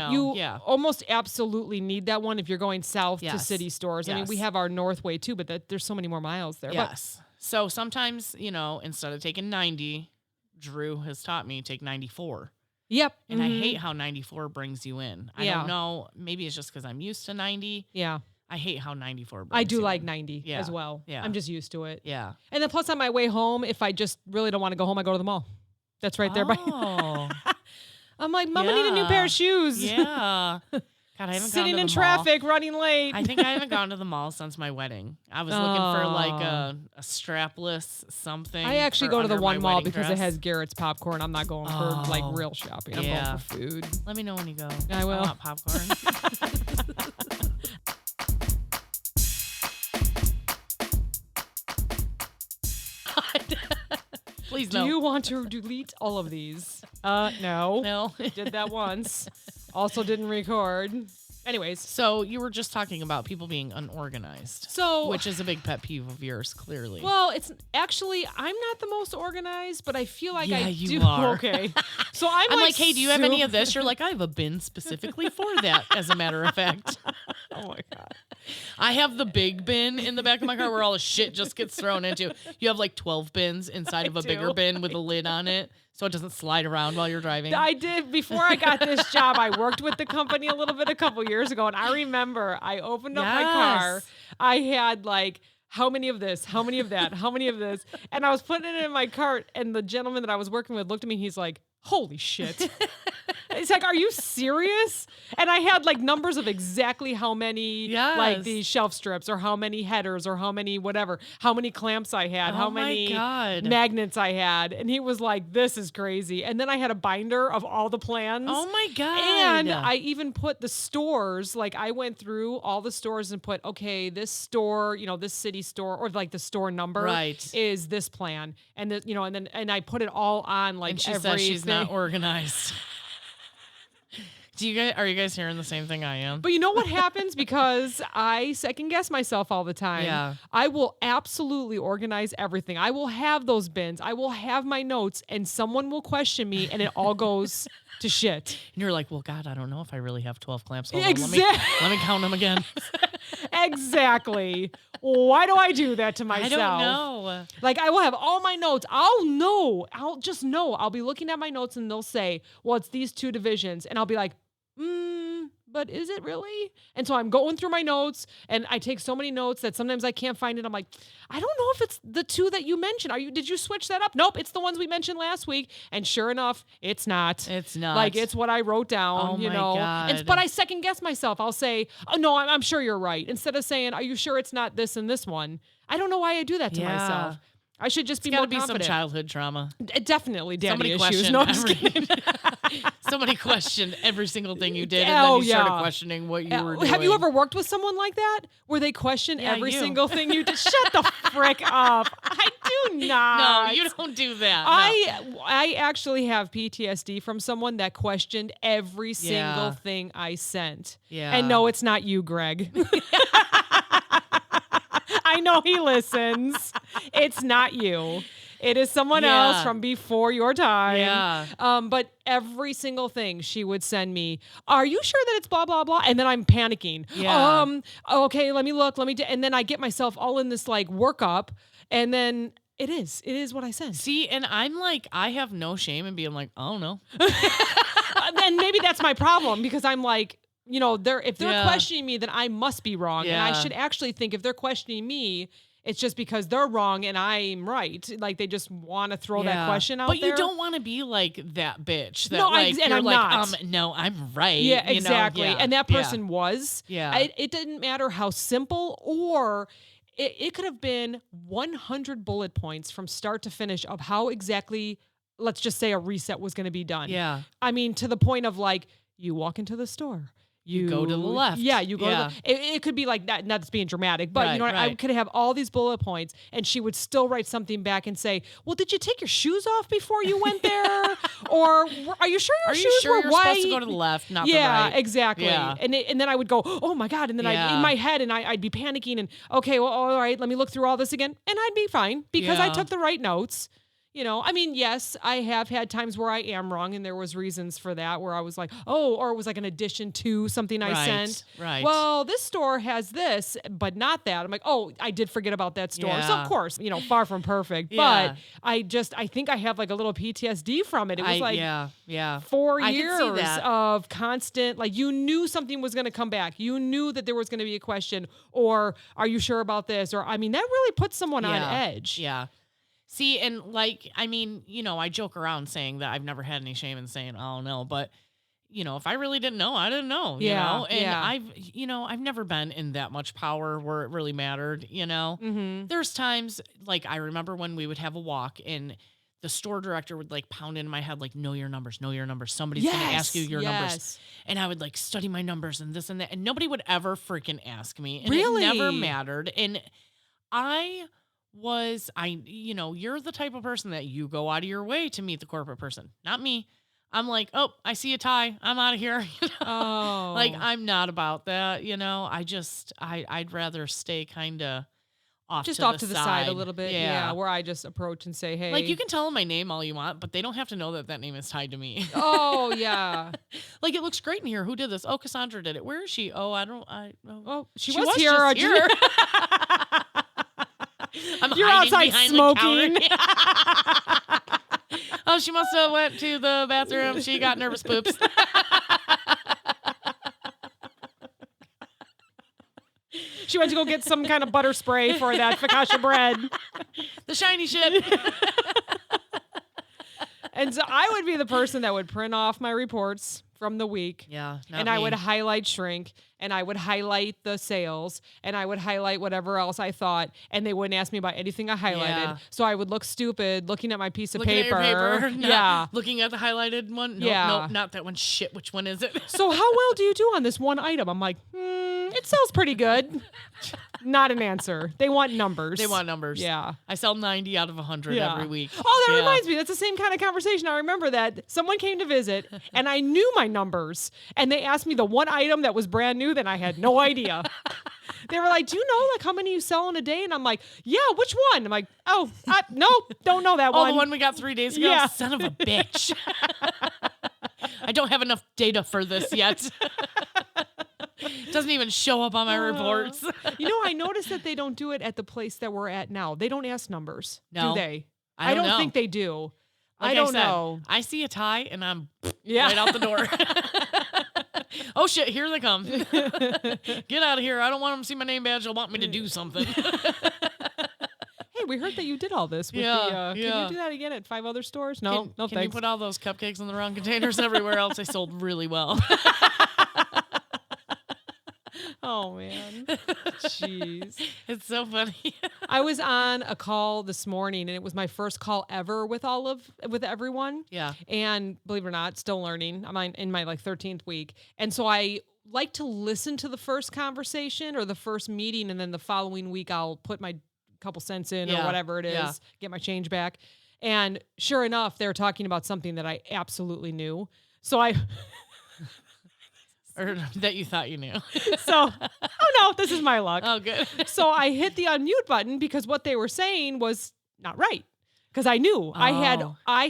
almost absolutely need that one if you're going south to city stores. I mean, we have our north way too, but there's so many more miles there. Yes. So sometimes, instead of taking 90, Drew has taught me take 94. Yep. And I hate how 94 brings you in. I don't know. Maybe it's just because I'm used to 90. Yeah. I hate how 94 brings I do you like in. 90 as well. Yeah. I'm just used to it. Yeah. And then plus on my way home, if I just really don't want to go home, I go to the mall. That's right there. Oh. I'm like, Mom, I need a new pair of shoes. Yeah. God, I haven't Sitting gone to in the traffic, running late. I think I haven't gone to the mall since my wedding. I was looking for like a strapless something. I actually for go to the under one my mall wedding because dress. it has Garrett's popcorn. I'm not going for like real shopping. I'm going for food. Let me know when you go. I will. I want popcorn. Please no. Do you want to delete all of these? No. No. Did that once. Also didn't record. Anyways. So you were just talking about people being unorganized. So, which is a big pet peeve of yours, clearly. Well, it's actually, I'm not the most organized, but I feel like I you do. are. Okay. So I'm like, hey, do you have any of this? You're like, I have a bin specifically for that, as a matter of fact. Oh my God. I have the big bin in the back of my car where all the shit just gets thrown into. You have like 12 bins inside of a bigger bin with a lid on it so it doesn't slide around while you're driving. I did. Before I got this job, I worked with the company a little bit a couple years ago, and I remember I opened up my car. I had like, how many of this? How many of that? How many of this? And I was putting it in my cart, and the gentleman that I was working with looked at me, and he's like, holy shit. It's like, are you serious? And I had like numbers of exactly how many like these shelf strips or how many headers or how many whatever, how many clamps I had, how many magnets I had. And he was like, this is crazy. And then I had a binder of all the plans. Oh my God. And I even put the stores, like I went through all the stores and put, okay, this store, this city store or like the store number is this plan. And the, and I put it all on like and she says she's not organized. Are you guys hearing the same thing I am? But you know what happens? Because I second guess myself all the time. Yeah. I will absolutely organize everything. I will have those bins. I will have my notes, and someone will question me, and it all goes to shit. And you're like, well, God, I don't know if I really have 12 clamps. Exactly. Let me count them again. Exactly. Why do I do that to myself? I don't know. Like, I will have all my notes. I'll just know. I'll be looking at my notes, and they'll say, well, it's these two divisions. And I'll be like, but is it really? And so I'm going through my notes, and I take so many notes that sometimes I can't find it. I'm like, I don't know if it's the two that you mentioned. Did you switch that up? Nope, it's the ones we mentioned last week. And sure enough, it's not. It's not. Like, it's what I wrote down, oh my God. But I second guess myself. I'll say, oh no, I'm sure you're right. Instead of saying, are you sure it's not this and this one? I don't know why I do that to myself. I should just be more confident. It's gotta be some childhood trauma. Definitely daddy Somebody issues. No, I'm just kidding. Somebody questioned every single thing you did, and then you started questioning what you were doing. Have you ever worked with someone like that, where they question every single thing you did? Shut the frick up. I do not. No, you don't do that. No. I actually have PTSD from someone that questioned every single thing I sent. Yeah. And no, it's not you, Greg. I know he listens. It's not you. It is someone else from before your time. Yeah. But every single thing she would send me, are you sure that it's blah, blah, blah? And then I'm panicking. Yeah. Okay, let me look. And then I get myself all in this like workup. And then it is what I sent. See, and I'm like, I have no shame in being like, oh no. Then maybe that's my problem, because I'm like, if they're questioning me, then I must be wrong. And I should actually think if they're questioning me, it's just because they're wrong and I'm right. Like, they just want to throw that question out there. But you don't want to be like that bitch. That, no, like, and you're I'm like, not. No, I'm right. Yeah, exactly. And that person was. Yeah. It didn't matter how simple, or it could have been 100 bullet points from start to finish of how exactly, let's just say, a reset was going to be done. Yeah. I mean, to the point of like, you walk into the store. You go to the left. Yeah, you go to the... It could be like that, not that's being dramatic, but I could have all these bullet points, and she would still write something back and say, well, did you take your shoes off before you went there? Or are you sure your shoes were you're white? supposed to go to the left, not the right? Yeah, exactly. Yeah. And then I would go, oh my God. And then in my head, and I'd be panicking, and okay, well, all right, let me look through all this again. And I'd be fine because I took the right notes. I mean, yes, I have had times where I am wrong, and there was reasons for that, where I was like, oh, or it was like an addition to something I sent. Right. Well, this store has this, but not that. I'm like, oh, I did forget about that store. Yeah. So of course, far from perfect, but I think I have like a little PTSD from it. It was 4 years of constant, like, you knew something was going to come back. You knew that there was going to be a question, or are you sure about this? Or, I mean, that really puts someone on edge. Yeah. See, and like, I mean, I joke around saying that I've never had any shame in saying, oh no, but if I really didn't know, I didn't know, and I've never been in that much power where it really mattered, Mm-hmm. There's times, like, I remember when we would have a walk and the store director would like pound into my head, like, know your numbers. Somebody's going to ask you your numbers. And I would like study my numbers and this and that. And nobody would ever freaking ask me. And really? It never mattered. And you're the type of person that you go out of your way to meet the corporate person. Not me. I'm like, oh, I see a tie. I'm out of here. Oh. Like, I'm not about that, I'd rather stay kind of off to the side a little bit. Yeah. Where I just approach and say, hey. Like, you can tell them my name all you want, but they don't have to know that name is tied to me. Oh, yeah. Like, it looks great in here. Who did this? Oh, Cassandra did it. Where is she? Oh, she was here. Here. You're outside smoking. Oh, she must have went to the bathroom. She got nervous poops. She went to go get some kind of butter spray for that focaccia bread. The shiny shit. And so I would be the person that would print off my reports from the week. Yeah. And I would highlight shrink, and I would highlight the sales, and I would highlight whatever else I thought, and they wouldn't ask me about anything I highlighted. Yeah. So I would look stupid looking at my piece of looking paper. At your paper. Yeah. Looking at the highlighted one. Nope, yeah. Nope, not that one. Shit, which one is it? So how well do you do on this one item? I'm like, it sells pretty good. Not an answer. They want numbers. Yeah. I sell 90 out of 100 every week. Oh, that reminds me. That's the same kind of conversation. I remember that someone came to visit and I knew my numbers and they asked me the one item that was brand new that I had no idea. They were like, do you know like how many you sell in a day? And I'm like, yeah, which one? I'm like, oh, nope, don't know that one. Oh, the one we got 3 days ago? Yeah. Son of a bitch. I don't have enough data for this yet. It doesn't even show up on my reports. I noticed that they don't do it at the place that we're at now. They don't ask numbers, no, do they? I don't know. think they do. Like I don't know. I see a tie and I'm right out the door. Oh shit, here they come. Get out of here. I don't want them to see my name badge. They'll want me to do something. Hey, we heard that you did all this with Can you do that again at 5 other stores? No, Can thanks. you put all those cupcakes in the wrong containers everywhere else? They sold really well. Oh, man. Jeez. It's so funny. I was on a call this morning, and it was my first call ever with everyone. Yeah. And believe it or not, still learning. I'm in my 13th week. And so I like to listen to the first conversation or the first meeting, and then the following week I'll put my couple cents in or whatever it is, get my change back. And sure enough, they're talking about something that I absolutely knew. So I... Or that you thought you knew. Oh no, this is my luck. Oh, good. So I hit the unmute button because what they were saying was not right. Because I knew I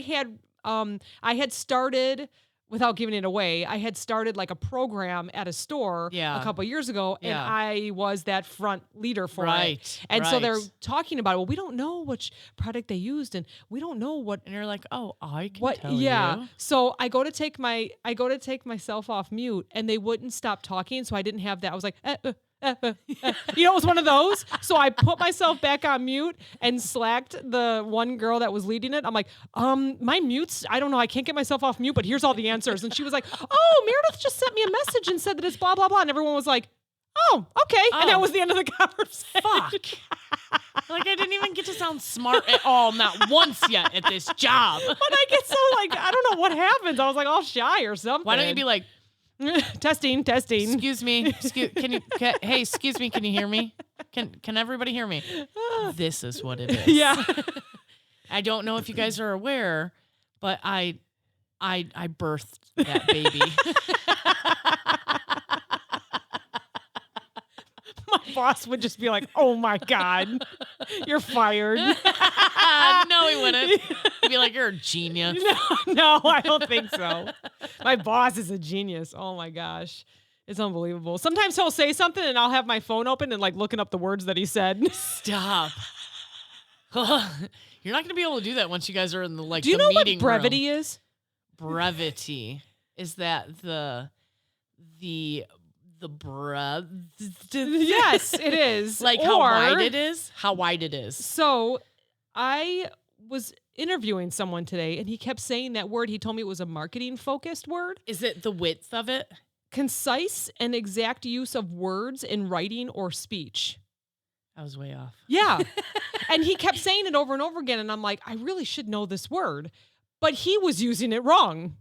had started, without giving it away, I had started like a program at a store a couple years ago, and I was that front leader for it. And so they're talking about, well, we don't know which product they used, and we don't know what. And you're like, oh, I can tell you. Yeah. So I go to take myself off mute, and they wouldn't stop talking, so I didn't have that. I was like, it was one of those. So I put myself back on mute and slacked the one girl that was leading it. I'm like, my mute's, I don't know, I can't get myself off mute, but here's all the answers. And she was like, oh, Meredith just sent me a message and said that it's blah, blah, blah. And everyone was like, oh, okay. And that was the end of the conversation. Fuck. Like, I didn't even get to sound smart at all, not once yet at this job. But I get so I don't know what happens. I was like all shy or something. Why don't you be like, testing. Excuse me. Hey, excuse me. Can you hear me? Can everybody hear me? This is what it is. Yeah. I don't know if you guys are aware, but I birthed that baby. My boss would just be like, oh my God, you're fired. No, he wouldn't. He'd be like, you're a genius. No, I don't think so. My boss is a genius. Oh my gosh. It's unbelievable. Sometimes he'll say something and I'll have my phone open and looking up the words that he said. Stop. You're not going to be able to do that once you guys are in the Do you the know meeting what brevity room. is? Brevity. Is that the breadth? Yes, it is. How wide it is? How wide it is. So I was interviewing someone today and he kept saying that word. He told me it was a marketing focused word. Is it the width of it? Concise and exact use of words in writing or speech. I was way off. Yeah. And he kept saying it over and over again. And I'm like, I really should know this word. But he was using it wrong.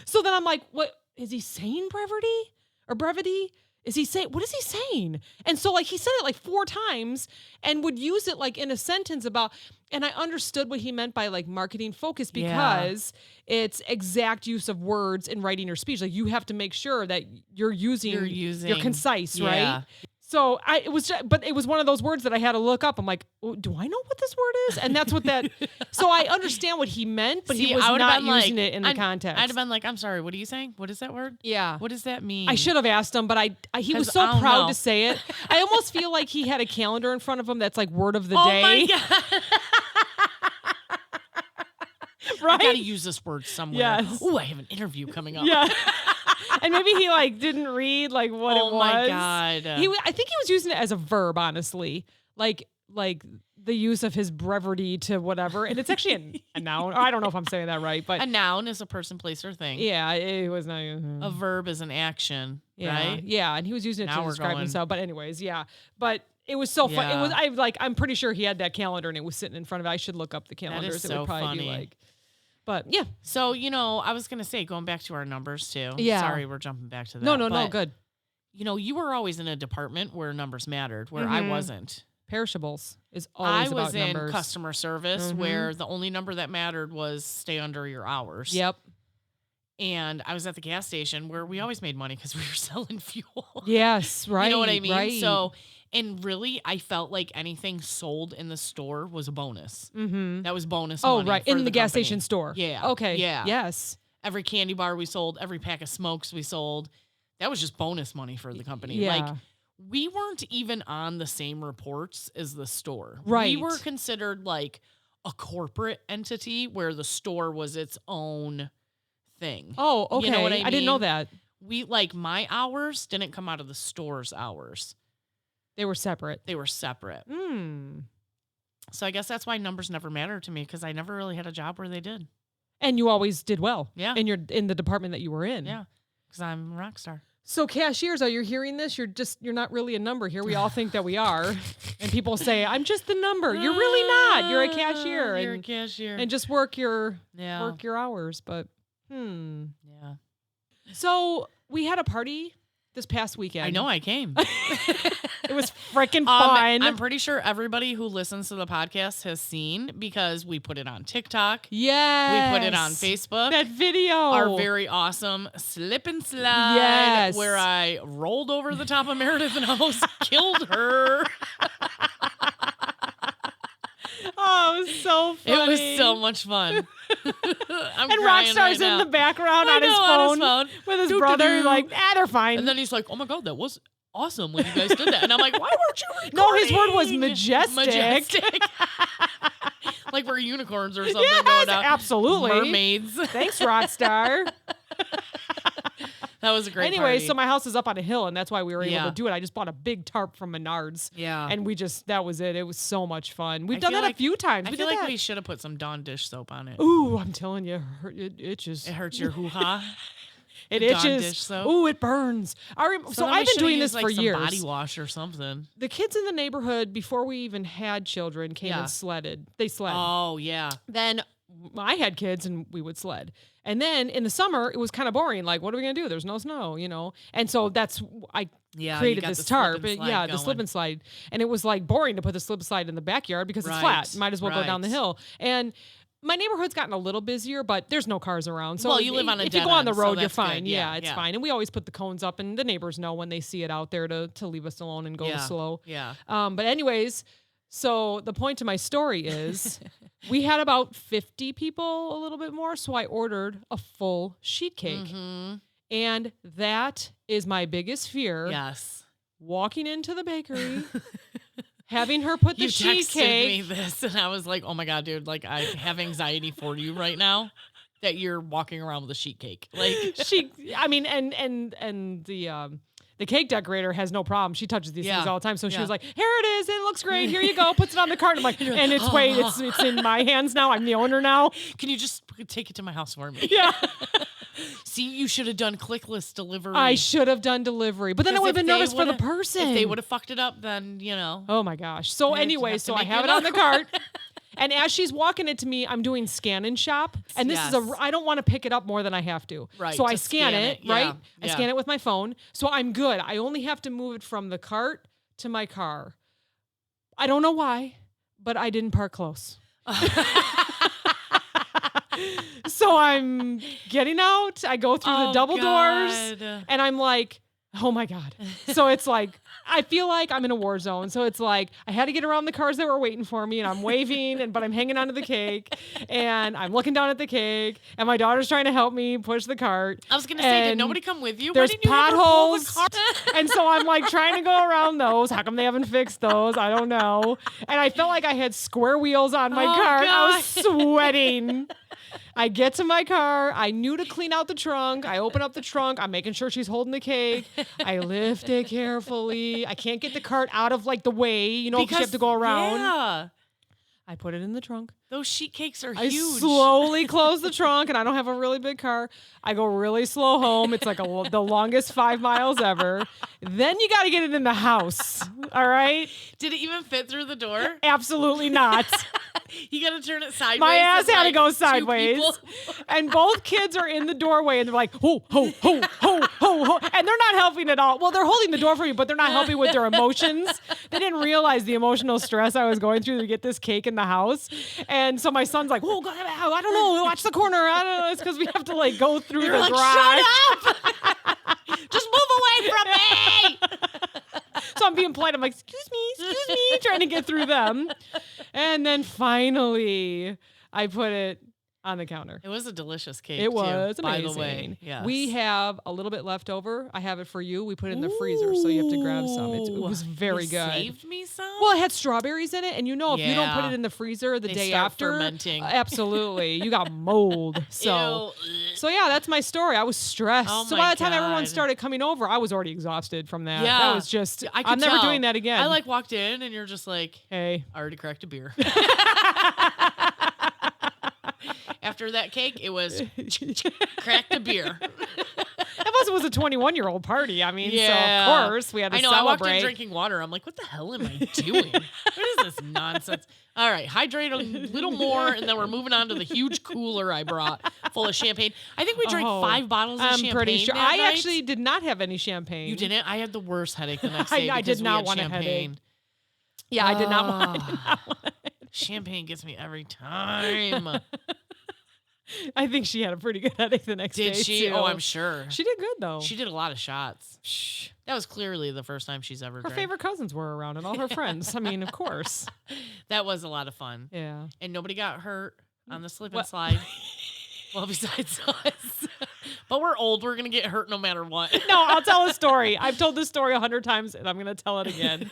So then I'm like, what? Is he saying brevity? Or brevity? what is he saying? And so like he said it like 4 times and would use it like in a sentence and I understood what he meant by like marketing focus because it's exact use of words in writing your speech. Like you have to make sure that you're concise, right? So it was one of those words that I had to look up. I'm like, oh, do I know what this word is? And that's what that. So I understand what he meant, but he was not using it in the context. I'd have been like, I'm sorry, what are you saying? What is that word? Yeah. What does that mean? I should have asked him, but he was so proud to say it. I almost feel like he had a calendar in front of him that's like word of the day. Oh my God. Right? I gotta use this word somewhere. Yes. Oh, I have an interview coming up. Yeah. And maybe he like didn't read like what it was. Oh my God. I think he was using it as a verb, honestly. Like the use of his brevity to whatever. And it's actually a noun. I don't know if I'm saying that right, but a noun is a person, place, or thing. Yeah, it was not. A verb is an action, right? Yeah, and he was using it to describe himself. But anyways, yeah. But it was so fun. It was I'm pretty sure he had that calendar and it was sitting in front of it. I should look up the calendars. That is it would probably funny. be like. But yeah. So, I was going to say, going back to our numbers too. Yeah. Sorry, we're jumping back to that. No, good. You were always in a department where numbers mattered, where I wasn't. Perishables is always about numbers. I was in customer service where the only number that mattered was stay under your hours. Yep. And I was at the gas station where we always made money because we were selling fuel. Yes, right. You know what I mean? Right. So, and really, I felt like anything sold in the store was a bonus. Mm-hmm. That was bonus money. Oh, right. In the gas station store. Yeah. Okay. Yeah. Yes. Every candy bar we sold, every pack of smokes we sold, that was just bonus money for the company. Yeah. Like, we weren't even on the same reports as the store. Right. We were considered like a corporate entity where the store was its own thing. Oh, okay. You know what I mean? I didn't know that. My hours didn't come out of the store's hours. They were separate. So I guess that's why numbers never mattered to me because I never really had a job where they did. And you always did well. Yeah. And in the department that you were in. Yeah. Because I'm a rock star. So cashiers, are you hearing this? You're not really a number here. We all think that we are. And people say, I'm just the number. You're really not. You're a cashier. You're a cashier. And just work your hours. But Yeah. So we had a party this past weekend. I know, I came. It was freaking fun. I'm pretty sure everybody who listens to the podcast has seen because we put it on TikTok. Yes. We put it on Facebook. That video. Our very awesome slip and slide where I rolled over the top of Meredith and almost killed her. Oh, it was so funny. It was so much fun. And Rockstar's in the background on his phone with his brother. Like, they're fine. And then he's like, oh my God, that was awesome when you guys did that. And I'm like, why weren't you recording? No, his word was majestic. Like we're unicorns or something. Yes, going out. Absolutely. Mermaids. Thanks, Rockstar. That was a great Anyway, party. so my house is up on a hill, and that's why we were able to do it. I just bought a big tarp from Menards. Yeah. And that was it. It was so much fun. We've done that a few times. I feel like we should have put some Dawn dish soap on it. Ooh, I'm telling you, it itches. It hurts your hoo-ha. It Dawn itches. dish soap. Ooh, it burns. So I've been doing this for years. Body wash or something. The kids in the neighborhood, before we even had children, came and sledded. They sled. Oh, yeah. Then I had kids and we would sled. And then in the summer, it was kind of boring. Like, what are we going to do? There's no snow, And so I created this tarp. The slip and slide. And it was like boring to put the slip and slide in the backyard because it's flat. Might as well go down the hill. And my neighborhood's gotten a little busier, but there's no cars around. So you live on a if dead you go on the end, road, so you're fine. Good. Yeah, it's fine. And we always put the cones up, and the neighbors know when they see it out there to leave us alone and go slow. Yeah. But anyways, so the point to my story is we had about 50 people, a little bit more. So I ordered a full sheet cake. Mm-hmm. And that is my biggest fear. Yes. Walking into the bakery, having her put the sheet cake. You texted me this, and I was like, oh my God, dude, like I have anxiety for you right now that you're walking around with a sheet cake. Like the cake decorator has no problem. She touches these things all the time. So she was like, here it is. It looks great. Here you go. Puts it on the cart. I'm like, and it's in my hands now. I'm the owner now. Can you just take it to my house for me? Yeah. See, you should have done clickless delivery. I should have done delivery. But then I would have been nervous for the person. If they would have fucked it up, then, Oh my gosh. So anyway, so I have it on the cart. And as she's walking it to me, I'm doing scan and shop. And this is I don't want to pick it up more than I have to. Right. So I scan it, right? Yeah. I scan it with my phone. So I'm good. I only have to move it from the cart to my car. I don't know why, but I didn't park close. So I'm getting out. I go through the double doors and I'm like, oh my God. So it's like, I feel like I'm in a war zone. So it's like, I had to get around the cars that were waiting for me and I'm waving, but I'm hanging onto the cake and I'm looking down at the cake and my daughter's trying to help me push the cart. I was going to say, did nobody come with you? There's Why didn't you potholes. pull the cart? And so I'm like trying to go around those. How come they haven't fixed those? I don't know. And I felt like I had square wheels on my cart. God. I was sweating. I get to my car. I knew to clean out the trunk. I open up the trunk. I'm making sure she's holding the cake. I lift it carefully. I can't get the cart out of like the way, you know, because you have to go around. Yeah. I put it in the trunk. Those sheet cakes are I huge. slowly close the trunk, and I don't have a really big car. I go really slow home. It's like the longest 5 miles ever. Then you got to get it in the house. All right? Did it even fit through the door? Absolutely not. You got to turn it sideways. My ass had to like go 2 sideways. people. And both kids are in the doorway, and they're like, ho, ho, ho, ho, ho, ho. And they're not helping at all. Well, they're holding the door for me, but they're not helping with their emotions. They didn't realize the emotional stress I was going through to get this cake in the house. And so my son's like, oh, God, I don't know. Watch the corner. I don't know. It's because we have to like go through You're the like, garage. shut up! Just move away from me! So I'm being polite. I'm like, excuse me, trying to get through them. And then finally, I put it on the counter. It was a delicious cake. It was too, amazing. By the way, yes. We have a little bit left over. I have it for you. We put it in the freezer, so you have to grab some. It was very you good. Saved me some. Well, it had strawberries in it, and you know if you don't put it in the freezer the They day start after, fermenting. Absolutely, you got mold. So yeah, that's my story. I was stressed. Oh so my by the time everyone God. started coming over, I was already exhausted from that. Yeah. That was just. I could I'm never tell. doing that again. I like walked in and you're just like, hey, I already cracked a beer. After that cake, it was cracked a beer. Plus, it was a 21-year-old party. I mean, so of course we had to I know. celebrate. I walked in drinking water. I'm like, what the hell am I doing? What is this nonsense? All right, hydrate a little more, and then we're moving on to the huge cooler I brought full of champagne. I think we drank 5 bottles of champagne. I'm pretty sure. That I night. actually did not have any champagne. You didn't? I had the worst headache the next day. I did not want a headache. Yeah, I did not want it. Champagne gets me every time. I think she had a pretty good headache the next day. Did she? Too. Oh, I'm sure. She did good though. She did a lot of shots. Shh. That was clearly the first time she's ever Her drank. favorite cousins were around and all her friends. I mean, of course. That was a lot of fun. Yeah. And nobody got hurt on the slip and slide. Well, besides us. But we're old. We're going to get hurt no matter what. No, I'll tell a story. I've told this story 100 times, and I'm going to tell it again.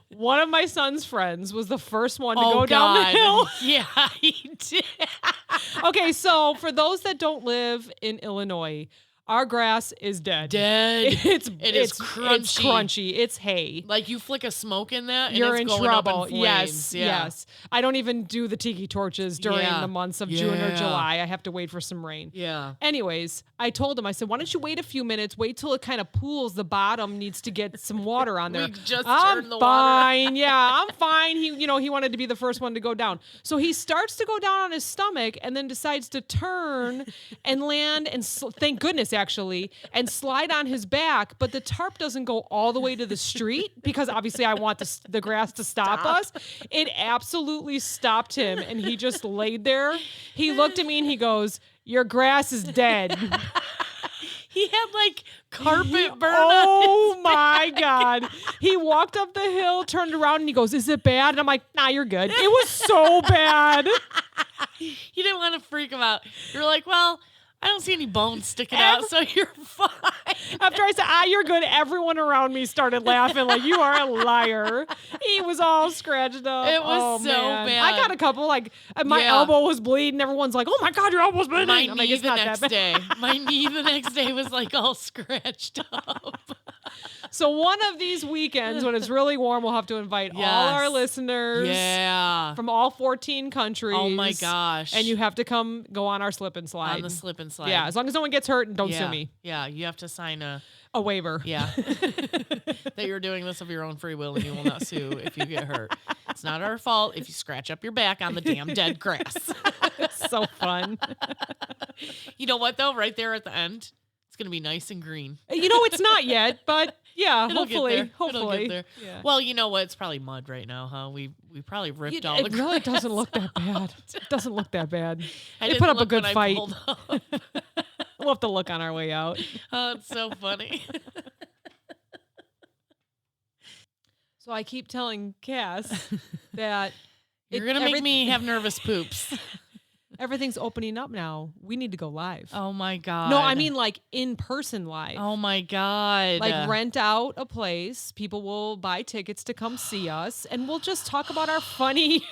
One of my son's friends was the first one to go down the hill. Yeah, he did. Okay, so for those that don't live in Illinois, our grass is dead. It is crunchy. It's crunchy. It's hay. Like you flick a smoke in that and You're it's in going trouble. up in flames. Yes, Yeah. yes. I don't even do the tiki torches during the months of June or July. I have to wait for some rain. Yeah. Anyways, I told him, I said, why don't you wait a few minutes, wait till it kind of pools, the bottom needs to get some water on there. We just I'm turned the water fine. Yeah, I'm fine. He wanted to be the first one to go down. So he starts to go down on his stomach and then decides to turn and land and thank goodness actually, and slide on his back, but the tarp doesn't go all the way to the street because obviously I want the grass to stop us. It absolutely stopped him and he just laid there. He looked at me and he goes, "Your grass is dead." He had like carpet burn Oh on his my back. God. He walked up the hill, turned around and he goes, "Is it bad?" And I'm like, "Nah, you're good." It was so bad. You didn't want to freak him out. You're like, well, I don't see any bones sticking out, so you're fine. After I said, "You're good," everyone around me started laughing like, "You are a liar." He was all scratched up. It was so man. bad. I got a couple, like, my elbow was bleeding. Everyone's like, "Oh my God, your elbow's bleeding." My I'm like, knee "It's the not that next bad." day. My knee the next day was like all scratched up. So one of these weekends when it's really warm, we'll have to invite all our listeners from all 14 countries. Oh my gosh. And you have to come go on our slip and slide. On the slip and slide. Yeah, as long as no one gets hurt and don't sue me. Yeah, you have to sign a waiver. Yeah. That you're doing this of your own free will and you will not sue if you get hurt. It's not our fault if you scratch up your back on the damn dead grass. It's so fun. You know what, though? Right there at the end, it's going to be nice and green. It's not yet, but yeah, It'll hopefully. get there. Hopefully. It'll get there. Yeah. Well, you know what? It's probably mud right now, huh? We probably ripped all the grass. It really doesn't look that bad. It doesn't look that bad. I They didn't put up a look good when I fight. pulled up. We'll have to look on our way out. Oh, it's so funny. So I keep telling Cass that You're going to make me have nervous poops. everything's opening up now. We need to go live. Oh, my God. No, I mean like in person live. Oh, my God. Like rent out a place. People will buy tickets to come see us, and we'll just talk about our funny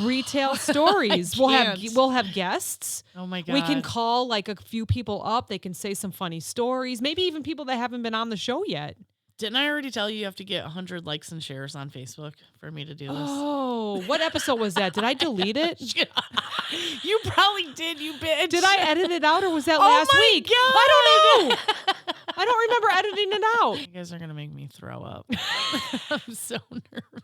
retail stories. We'll have guests. Oh, my God. We can call like a few people up. They can say some funny stories. Maybe even people that haven't been on the show yet. Didn't I already tell you have to get 100 likes and shares on Facebook for me to do this? Oh, what episode was that? Did I delete it? You probably did, you bitch. Did I edit it out, or was that last week? God. I don't know. I don't remember editing it out. You guys are going to make me throw up. I'm so nervous.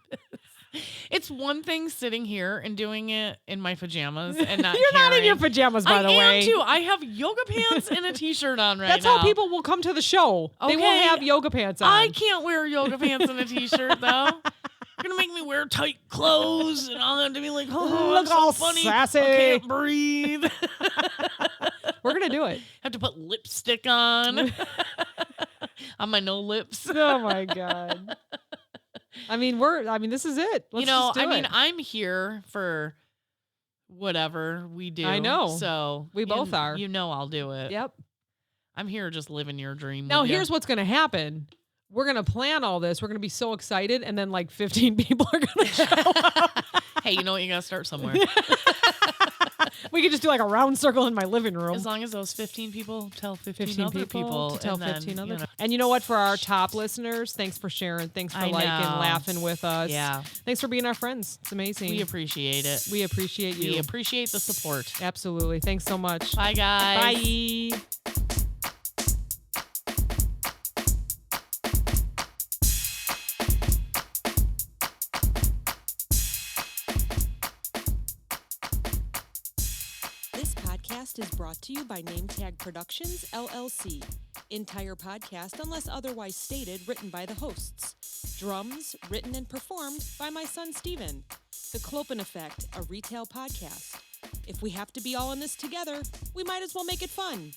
It's one thing sitting here and doing it in my pajamas and not You're not in caring. your pajamas, by the way. I am too. I have yoga pants and a t-shirt on right now. That's how people will come to the show. They will Okay. have yoga pants on. I can't wear yoga pants and a t-shirt though. You're gonna make me wear tight clothes and all that to be like, oh, Look I'm so all funny. sassy. I can't breathe. We're going to do it. Have to put lipstick on my no lips. Oh, my God. I mean, this is it. Let's just do it. I'm here for whatever we do. I know. So We both are. You know I'll do it. Yep. I'm here just living your dream. Now, with ya. here's what's going to happen. We're going to plan all this. We're going to be so excited, and then like 15 people are going to show up. Hey, you know what? You got to start somewhere. We could just do like a round circle in my living room. As long as those 15 people tell 15 other people to tell and then, 15 others. you know. And you know what? For our top listeners, thanks for sharing. Thanks for I liking, know. laughing with us. Yeah. Thanks for being our friends. It's amazing. We appreciate it. We appreciate you. We appreciate the support. Absolutely. Thanks so much. Bye, guys. Bye. This podcast is brought to you by NameTag Productions, LLC. Entire podcast, unless otherwise stated, written by the hosts. Drums, written and performed by my son, Steven. The Clopen Effect, a retail podcast. If we have to be all in this together, we might as well make it fun.